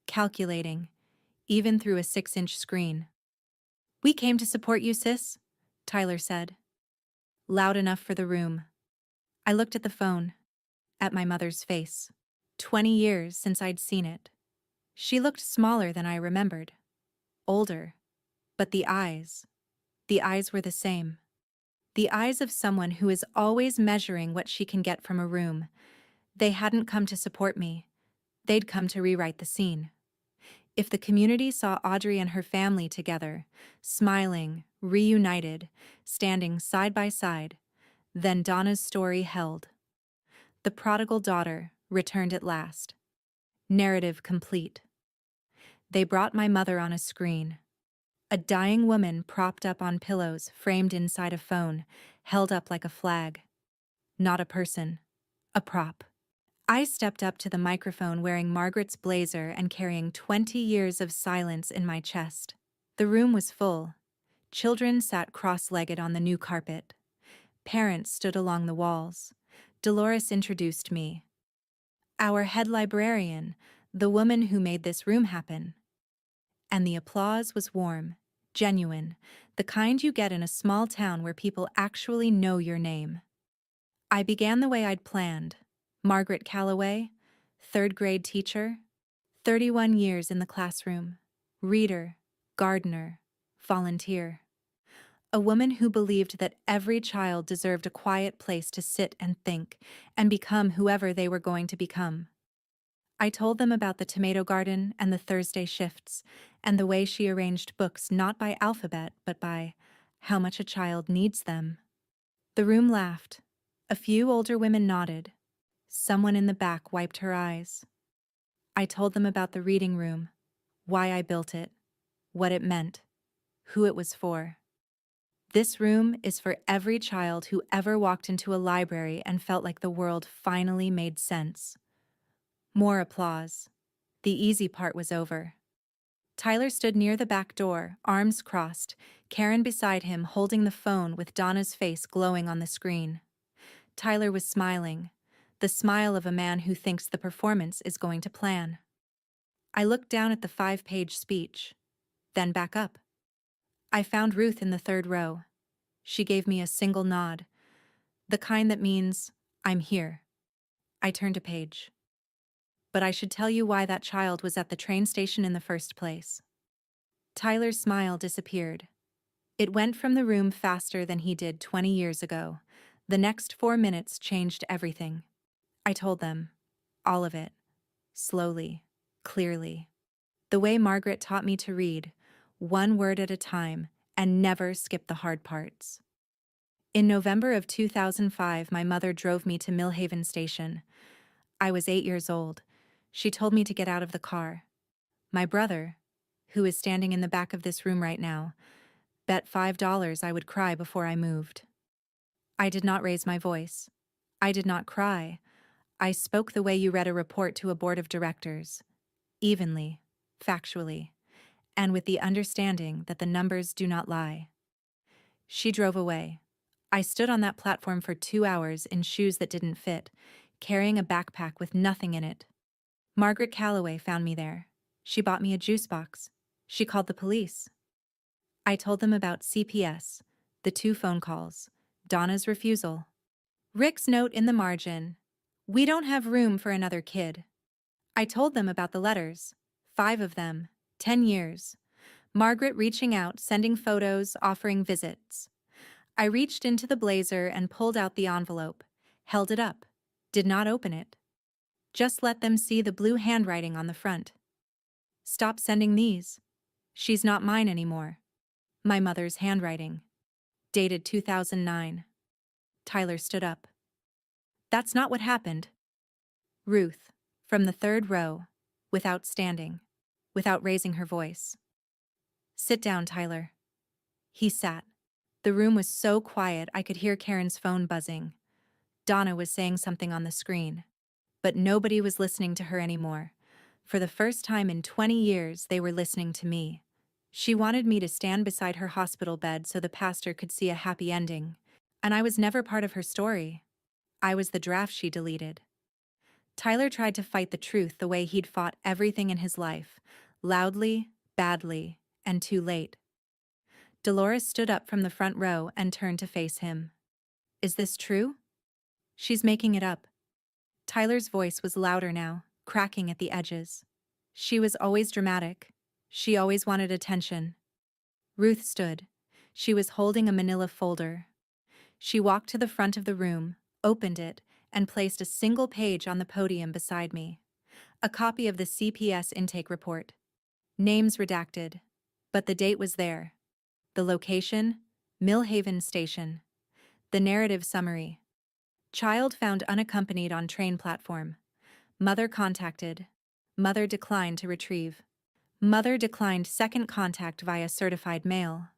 Speaker 1: calculating, even through a 6-inch screen. "We came to support you, sis," Tyler said. Loud enough for the room. I looked at the phone, at my mother's face. 20 years since I'd seen it. She looked smaller than I remembered. Older. But the eyes were the same. The eyes of someone who is always measuring what she can get from a room. They hadn't come to support me. They'd come to rewrite the scene. If the community saw Audrey and her family together, smiling, reunited, standing side by side, then Donna's story held. The prodigal daughter returned at last. Narrative complete. They brought my mother on a screen. A dying woman propped up on pillows, framed inside a phone, held up like a flag. Not a person. A prop. I stepped up to the microphone wearing Margaret's blazer and carrying 20 years of silence in my chest. The room was full. Children sat cross-legged on the new carpet. Parents stood along the walls. Dolores introduced me. Our head librarian, the woman who made this room happen. And the applause was warm, genuine, the kind you get in a small town where people actually know your name. I began the way I'd planned. Margaret Calloway, 3rd grade teacher, 31 years in the classroom, reader, gardener, volunteer. A woman who believed that every child deserved a quiet place to sit and think and become whoever they were going to become. I told them about the tomato garden and the Thursday shifts, and the way she arranged books not by alphabet but by how much a child needs them. The room laughed, A few older women nodded. Someone in the back wiped her eyes. I told them about the reading room, why I built it, what it meant, who it was for. This room is for every child who ever walked into a library and felt like the world finally made sense. More applause. The easy part was over. Tyler stood near the back door, arms crossed, Karen beside him holding the phone with Donna's face glowing on the screen. Tyler was smiling, the smile of a man who thinks the performance is going to plan. I looked down at the 5-page speech, then back up. I found Ruth in the third row. She gave me a single nod, the kind that means, I'm here. I turned a page. But I should tell you why that child was at the train station in the first place. Tyler's smile disappeared. It went from the room faster than he did 20 years ago. The next 4 minutes changed everything. I told them. All of it. Slowly. Clearly. The way Margaret taught me to read, one word at a time, and never skip the hard parts. In November of 2005, my mother drove me to Millhaven Station. I was 8 years old. She told me to get out of the car. My brother, who is standing in the back of this room right now, bet $5 I would cry before I moved. I did not raise my voice. I did not cry. I spoke the way you read a report to a board of directors. Evenly, factually, and with the understanding that the numbers do not lie. She drove away. I stood on that platform for 2 hours in shoes that didn't fit, carrying a backpack with nothing in it. Margaret Calloway found me there. She bought me a juice box. She called the police. I told them about CPS, the 2 phone calls, Donna's refusal. Rick's note in the margin. We don't have room for another kid. I told them about the letters. 5 of them. 10 years. Margaret reaching out, sending photos, offering visits. I reached into the blazer and pulled out the envelope, held it up, did not open it. Just let them see the blue handwriting on the front. Stop sending these. She's not mine anymore. My mother's handwriting. Dated 2009. Tyler stood up. That's not what happened. Ruth, from the third row, without standing, without raising her voice. Sit down, Tyler. He sat. The room was so quiet I could hear Karen's phone buzzing. Donna was saying something on the screen. But nobody was listening to her anymore. For the first time in 20 years, they were listening to me. She wanted me to stand beside her hospital bed so the pastor could see a happy ending. And I was never part of her story. I was the draft she deleted. Tyler tried to fight the truth the way he'd fought everything in his life, loudly, badly, and too late. Dolores stood up from the front row and turned to face him. Is this true? She's making it up. Tyler's voice was louder now, cracking at the edges. She was always dramatic. She always wanted attention. Ruth stood. She was holding a manila folder. She walked to the front of the room, opened it, and placed a single page on the podium beside me. A copy of the CPS intake report. Names redacted. But the date was there. The location, Millhaven Station. The narrative summary. Child found unaccompanied on train platform. Mother contacted. Mother declined to retrieve. Mother declined second contact via certified mail.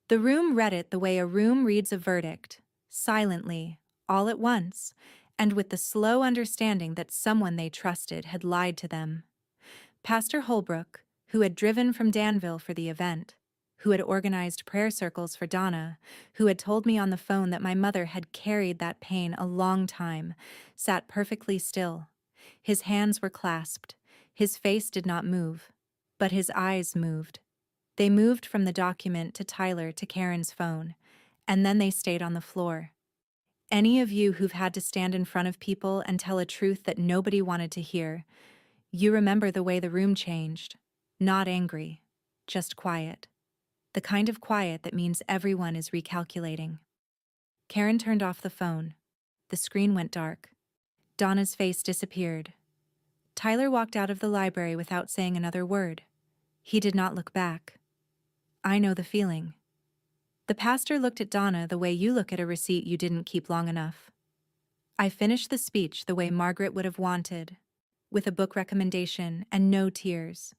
Speaker 1: The room read it the way a room reads a verdict, silently, all at once, and with the slow understanding that someone they trusted had lied to them. Pastor Holbrook, who had driven from Danville for the event, who had organized prayer circles for Donna, who had told me on the phone that my mother had carried that pain a long time, sat perfectly still. His hands were clasped. His face did not move. But his eyes moved. They moved from the document to Tyler to Karen's phone, and then they stayed on the floor. Any of you who've had to stand in front of people and tell a truth that nobody wanted to hear, you remember the way the room changed. Not angry, just quiet. The kind of quiet that means everyone is recalculating. Karen turned off the phone. The screen went dark. Donna's face disappeared. Tyler walked out of the library without saying another word. He did not look back. I know the feeling. The pastor looked at Donna the way you look at a receipt you didn't keep long enough. I finished the speech the way Margaret would have wanted, with a book recommendation and no tears.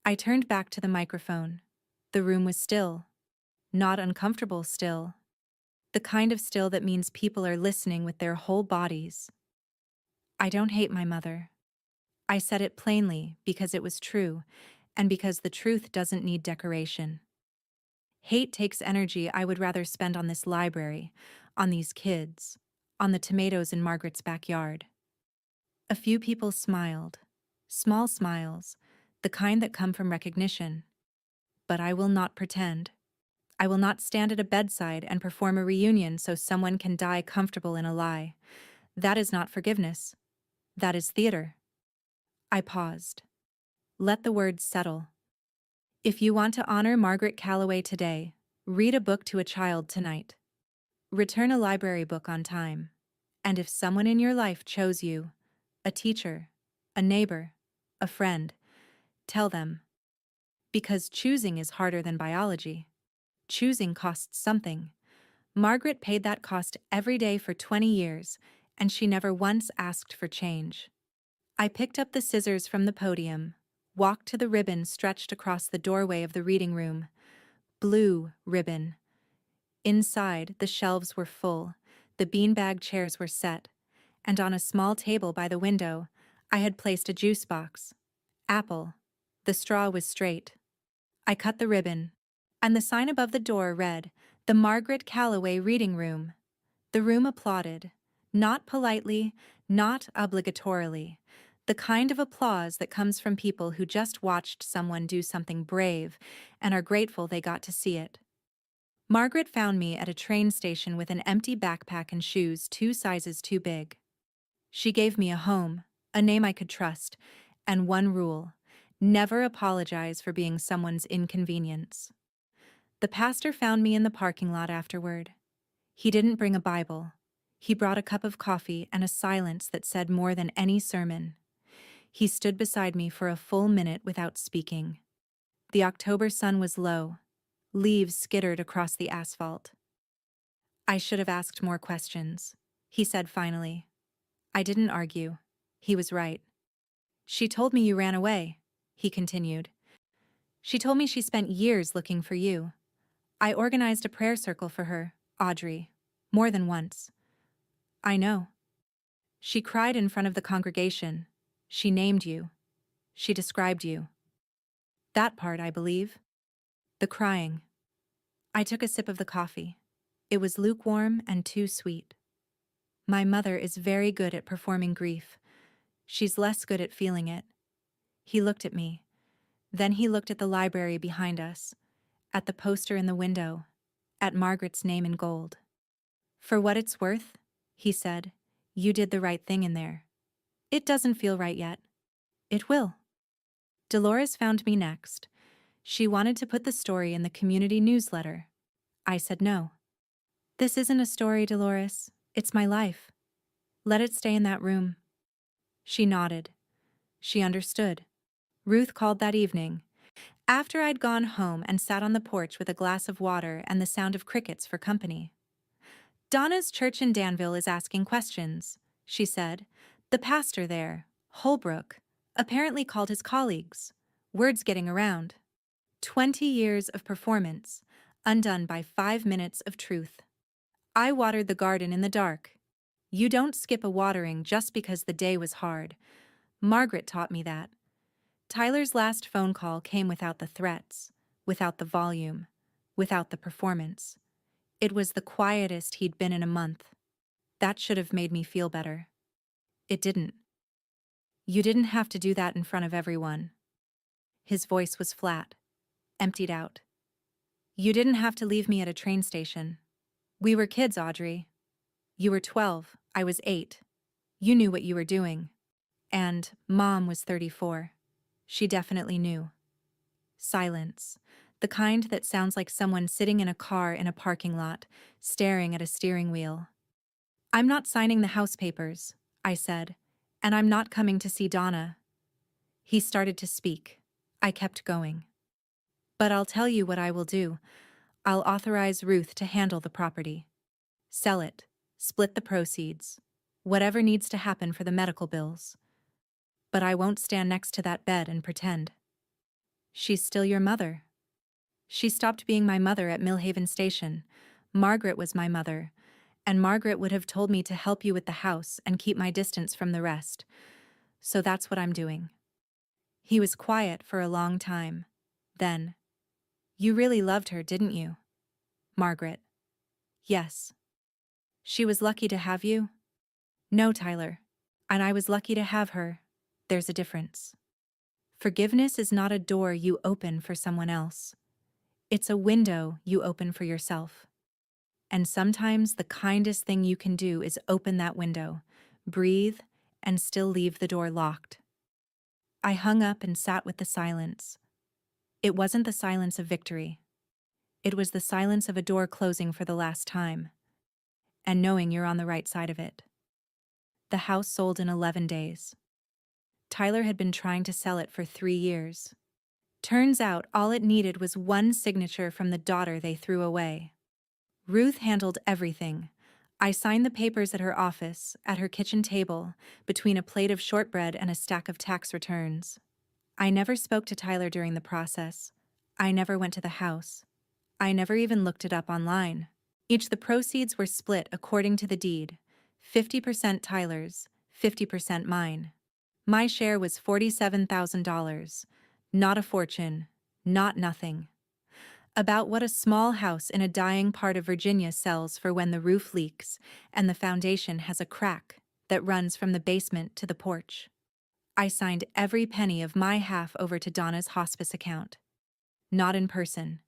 Speaker 1: I turned back to the microphone. The room was still, not uncomfortable still, the kind of still that means people are listening with their whole bodies. I don't hate my mother. I said it plainly because it was true, and because the truth doesn't need decoration. Hate takes energy I would rather spend on this library, on these kids, on the tomatoes in Margaret's backyard. A few people smiled. Small smiles, the kind that come from recognition. But I will not pretend. I will not stand at a bedside and perform a reunion so someone can die comfortable in a lie. That is not forgiveness. That is theater. I paused. Let the words settle. If you want to honor Margaret Calloway today, read a book to a child tonight. Return a library book on time. And if someone in your life chose you, a teacher, a neighbor, a friend, tell them. Because choosing is harder than biology. Choosing costs something. Margaret paid that cost every day for 20 years, and she never once asked for change. I picked up the scissors from the podium, walked to the ribbon stretched across the doorway of the reading room. Blue ribbon. Inside, the shelves were full, the beanbag chairs were set, and on a small table by the window, I had placed a juice box. Apple. The straw was straight. I cut the ribbon, and the sign above the door read, "The Margaret Calloway Reading Room." The room applauded, not politely, not obligatorily, the kind of applause that comes from people who just watched someone do something brave and are grateful they got to see it. Margaret found me at a train station with an empty backpack and shoes 2 sizes too big. She gave me a home, a name I could trust, and one rule: never apologize for being someone's inconvenience. The pastor found me in the parking lot afterward. He didn't bring a Bible. He brought a cup of coffee and a silence that said more than any sermon. He stood beside me for a full minute without speaking. The October sun was low. Leaves skittered across the asphalt. "I should have asked more questions," he said finally. I didn't argue. He was right. "She told me you ran away," he continued. "She told me she spent years looking for you. I organized a prayer circle for her, Audrey, more than once." "I know." "She cried in front of the congregation. She named you. She described you." "That part, I believe." "The crying." I took a sip of the coffee. It was lukewarm and too sweet. "My mother is very good at performing grief. She's less good at feeling it." He looked at me. Then he looked at the library behind us, at the poster in the window, at Margaret's name in gold. "For what it's worth," he said, "you did the right thing in there. It doesn't feel right yet. It will." Dolores found me next. She wanted to put the story in the community newsletter. I said no. "This isn't a story, Dolores. It's my life. Let it stay in that room." She nodded. She understood. Ruth called that evening, after I'd gone home and sat on the porch with a glass of water and the sound of crickets for company. "Donna's church in Danville is asking questions," she said. "The pastor there, Holbrook, apparently called his colleagues. Word's getting around. 20 years of performance, undone by 5 minutes of truth. I watered the garden in the dark. You don't skip a watering just because the day was hard. Margaret taught me that. Tyler's last phone call came without the threats, without the volume, without the performance. It was the quietest he'd been in a month. That should have made me feel better. It didn't. You didn't have to do that in front of everyone." His voice was flat, emptied out. "You didn't have to leave me at a train station. We were kids, Audrey. You were 12, I was 8. You knew what you were doing. And Mom was 34. She definitely knew." Silence. The kind that sounds like someone sitting in a car in a parking lot, staring at a steering wheel. "I'm not signing the house papers," I said, "and I'm not coming to see Donna." He started to speak. I kept going. "But I'll tell you what I will do. I'll authorize Ruth to handle the property. Sell it. Split the proceeds. Whatever needs to happen for the medical bills. But I won't stand next to that bed and pretend. She's still your mother. She stopped being my mother at Millhaven Station. Margaret was my mother, and Margaret would have told me to help you with the house and keep my distance from the rest. So that's what I'm doing. He was quiet for a long time. Then, you really loved her, didn't you? Margaret. Yes. She was lucky to have you? No, Tyler. And I was lucky to have her. There's a difference. Forgiveness is not a door you open for someone else. It's a window you open for yourself. And sometimes the kindest thing you can do is open that window, breathe, and still leave the door locked. I hung up and sat with the silence. It wasn't the silence of victory. It was the silence of a door closing for the last time, and knowing you're on the right side of it. The house sold in 11 days. Tyler had been trying to sell it for 3 years. Turns out all it needed was one signature from the daughter they threw away. Ruth handled everything. I signed the papers at her office, at her kitchen table, between a plate of shortbread and a stack of tax returns. I never spoke to Tyler during the process. I never went to the house. I never even looked it up online. The proceeds were split according to the deed. 50% Tyler's, 50% mine. My share was $47,000. Not a fortune, not nothing. About what a small house in a dying part of Virginia sells for when the roof leaks and the foundation has a crack that runs from the basement to the porch. I signed every penny of my half over to Donna's hospice account. Not in person,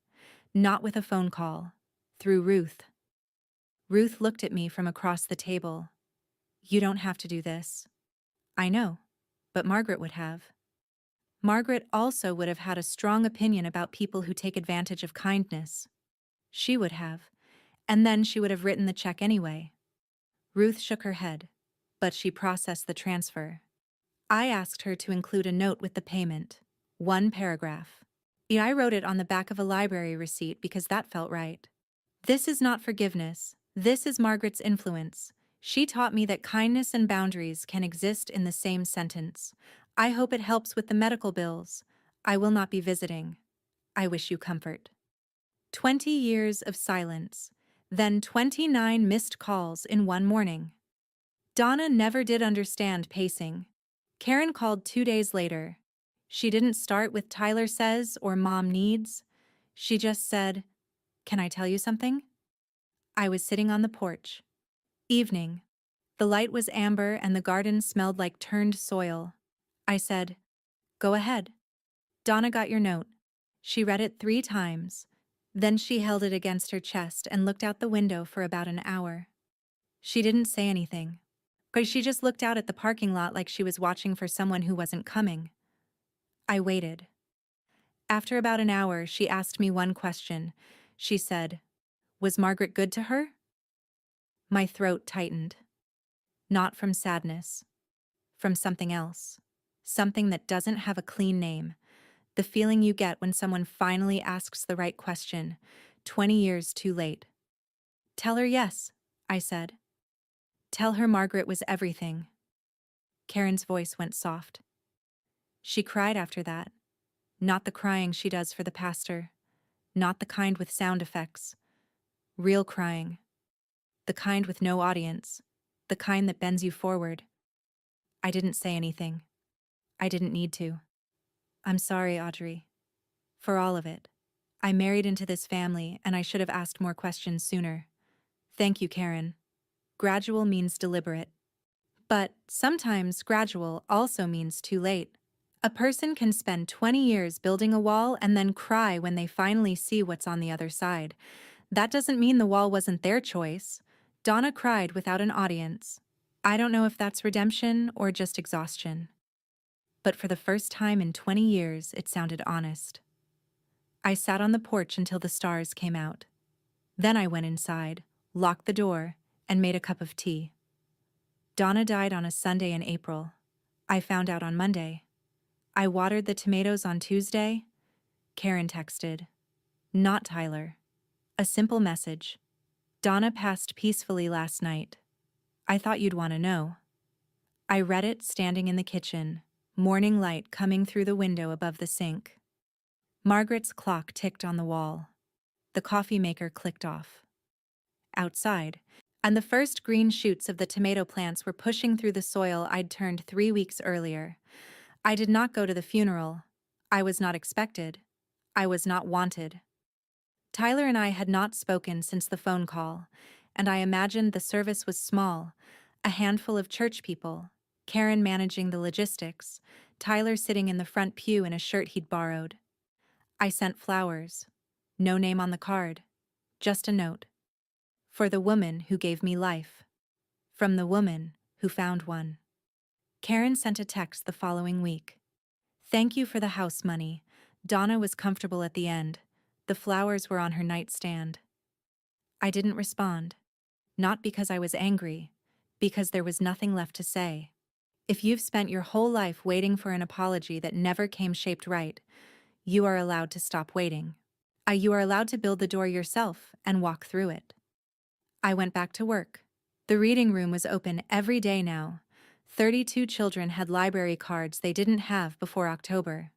Speaker 1: not with a phone call, through Ruth. Ruth looked at me from across the table. You don't have to do this. I know, but Margaret would have. Margaret also would have had a strong opinion about people who take advantage of kindness. She would have, and then she would have written the check anyway. Ruth shook her head, but she processed the transfer. I asked her to include a note with the payment, 1 paragraph. I wrote it on the back of a library receipt because that felt right. This is not forgiveness. This is Margaret's influence. She taught me that kindness and boundaries can exist in the same sentence. I hope it helps with the medical bills. I will not be visiting. I wish you comfort. 20 years of silence, then 29 missed calls in one morning. Donna never did understand pacing. Karen called 2 days later. She didn't start with Tyler says or Mom needs. She just said, "Can I tell you something?" I was sitting on the porch. Evening. The light was amber and the garden smelled like turned soil. I said, "Go ahead." Donna got your note. She read it 3 times. Then she held it against her chest and looked out the window for about an hour. She didn't say anything. She just looked out at the parking lot like she was watching for someone who wasn't coming. I waited. After about an hour, she asked me one question. She said, "Was Margaret good to her?" My throat tightened. Not from sadness. From something else. Something that doesn't have a clean name. The feeling you get when someone finally asks the right question, 20 years too late. "Tell her yes," I said. "Tell her Margaret was everything." Karen's voice went soft. She cried after that. Not the crying she does for the pastor. Not the kind with sound effects. Real crying. The kind with no audience. The kind that bends you forward. I didn't say anything. I didn't need to. I'm sorry, Audrey. For all of it. I married into this family and I should have asked more questions sooner. Thank you, Karen. Gradual means deliberate. But sometimes gradual also means too late. A person can spend 20 years building a wall and then cry when they finally see what's on the other side. That doesn't mean the wall wasn't their choice. Donna cried without an audience. I don't know if that's redemption or just exhaustion. But for the first time in 20 years, it sounded honest. I sat on the porch until the stars came out. Then I went inside, locked the door, and made a cup of tea. Donna died on a Sunday in April. I found out on Monday. I watered the tomatoes on Tuesday. Karen texted. Not Tyler. A simple message. Donna passed peacefully last night. I thought you'd want to know. I read it standing in the kitchen, morning light coming through the window above the sink. Margaret's clock ticked on the wall. The coffee maker clicked off. Outside, and the first green shoots of the tomato plants were pushing through the soil I'd turned 3 weeks earlier. I did not go to the funeral. I was not expected. I was not wanted. Tyler and I had not spoken since the phone call, and I imagined the service was small, a handful of church people, Karen managing the logistics, Tyler sitting in the front pew in a shirt he'd borrowed. I sent flowers. No name on the card. Just a note. For the woman who gave me life. From the woman who found one. Karen sent a text the following week. Thank you for the house money. Donna was comfortable at the end. The flowers were on her nightstand. I didn't respond. Not because I was angry, because there was nothing left to say. If you've spent your whole life waiting for an apology that never came shaped right, you are allowed to stop waiting. You are allowed to build the door yourself and walk through it. I went back to work. The reading room was open every day now. 32 children had library cards they didn't have before October.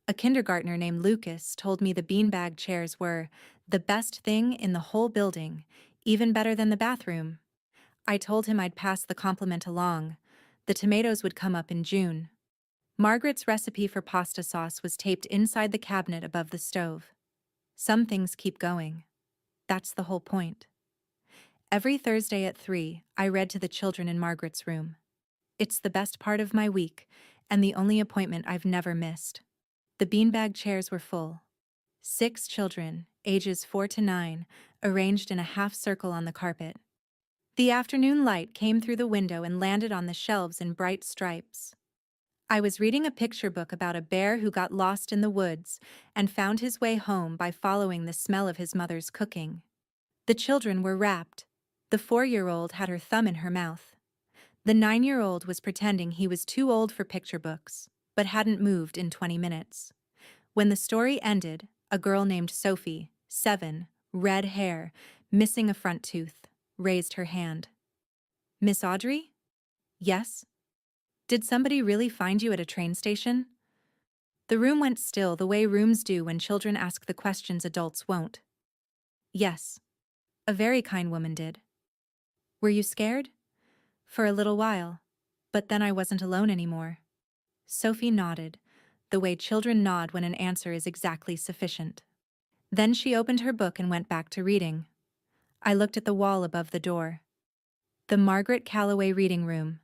Speaker 1: A kindergartner named Lucas told me the beanbag chairs were the best thing in the whole building, even better than the bathroom. I told him I'd pass the compliment along. The tomatoes would come up in June. Margaret's recipe for pasta sauce was taped inside the cabinet above the stove. Some things keep going. That's the whole point. Every Thursday at 3, I read to the children in Margaret's room. It's the best part of my week, and the only appointment I've never missed. The beanbag chairs were full. 6 children, ages 4 to 9, arranged in a half circle on the carpet. The afternoon light came through the window and landed on the shelves in bright stripes. I was reading a picture book about a bear who got lost in the woods and found his way home by following the smell of his mother's cooking. The children were rapt. The 4-year-old had her thumb in her mouth. The 9-year-old was pretending he was too old for picture books, but hadn't moved in 20 minutes. When the story ended, a girl named Sophie, 7, red hair, missing a front tooth, raised her hand. Miss Audrey? Yes? Did somebody really find you at a train station? The room went still the way rooms do when children ask the questions adults won't. Yes. A very kind woman did. Were you scared? For a little while, but then I wasn't alone anymore. Sophie nodded, the way children nod when an answer is exactly sufficient. Then she opened her book and went back to reading. I looked at the wall above the door. The Margaret Calloway reading room.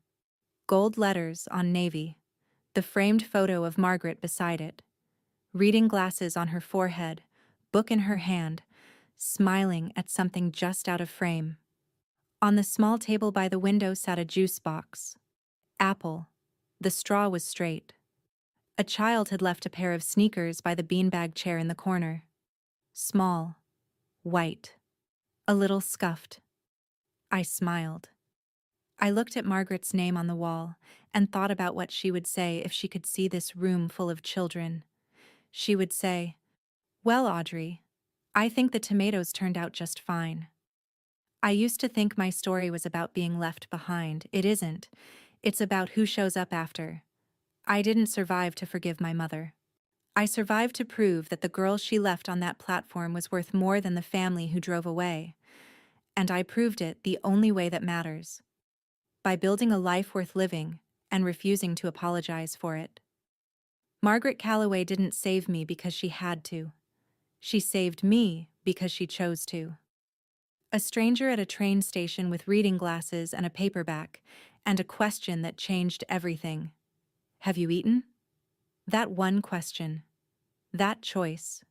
Speaker 1: Gold letters on navy. The framed photo of Margaret beside it. Reading glasses on her forehead, book in her hand, smiling at something just out of frame. On the small table by the window sat a juice box. Apple. The straw was straight. A child had left a pair of sneakers by the beanbag chair in the corner. Small. White. A little scuffed. I smiled. I looked at Margaret's name on the wall and thought about what she would say if she could see this room full of children. She would say, "Well, Audrey, I think the tomatoes turned out just fine." I used to think my story was about being left behind. It isn't. It's about who shows up after. I didn't survive to forgive my mother. I survived to prove that the girl she left on that platform was worth more than the family who drove away. And I proved it the only way that matters. By building a life worth living and refusing to apologize for it. Margaret Calloway didn't save me because she had to. She saved me because she chose to. A stranger at a train station with reading glasses and a paperback, and a question that changed everything. Have you eaten? That one question. That choice.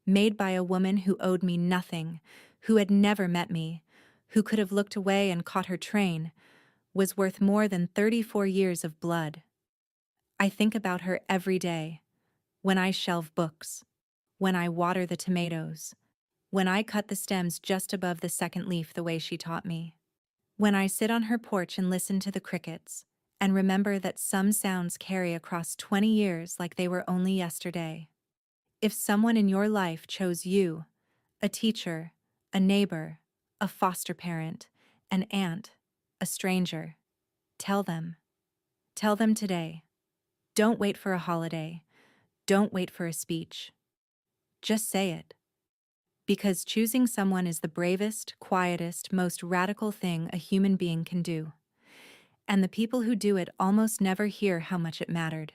Speaker 1: Made by a woman who owed me nothing, who had never met me, who could have looked away and caught her train, was worth more than 34 years of blood. I think about her every day, when I shelve books, when I water the tomatoes, when I cut the stems just above the second leaf the way she taught me, when I sit on her porch and listen to the crickets, and remember that some sounds carry across 20 years like they were only yesterday. If someone in your life chose you, a teacher, a neighbor, a foster parent, an aunt, a stranger. Tell them. Tell them today. Don't wait for a holiday. Don't wait for a speech. Just say it. Because choosing someone is the bravest, quietest, most radical thing a human being can do. And the people who do it almost never hear how much it mattered.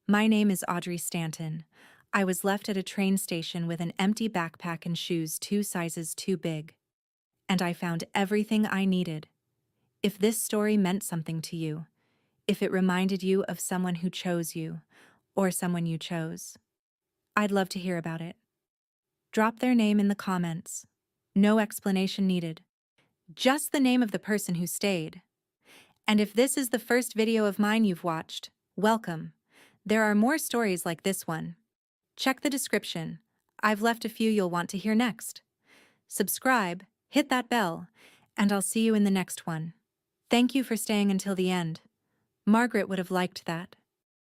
Speaker 1: My name is Audrey Stanton. I was left at a train station with an empty backpack and shoes 2 sizes too big. And I found everything I needed. If this story meant something to you, if it reminded you of someone who chose you, or someone you chose, I'd love to hear about it. Drop their name in the comments. No explanation needed. Just the name of the person who stayed. And if this is the first video of mine you've watched, welcome. There are more stories like this one. Check the description. I've left a few you'll want to hear next. Subscribe, hit that bell, and I'll see you in the next one. Thank you for staying until the end. Margaret would have liked that.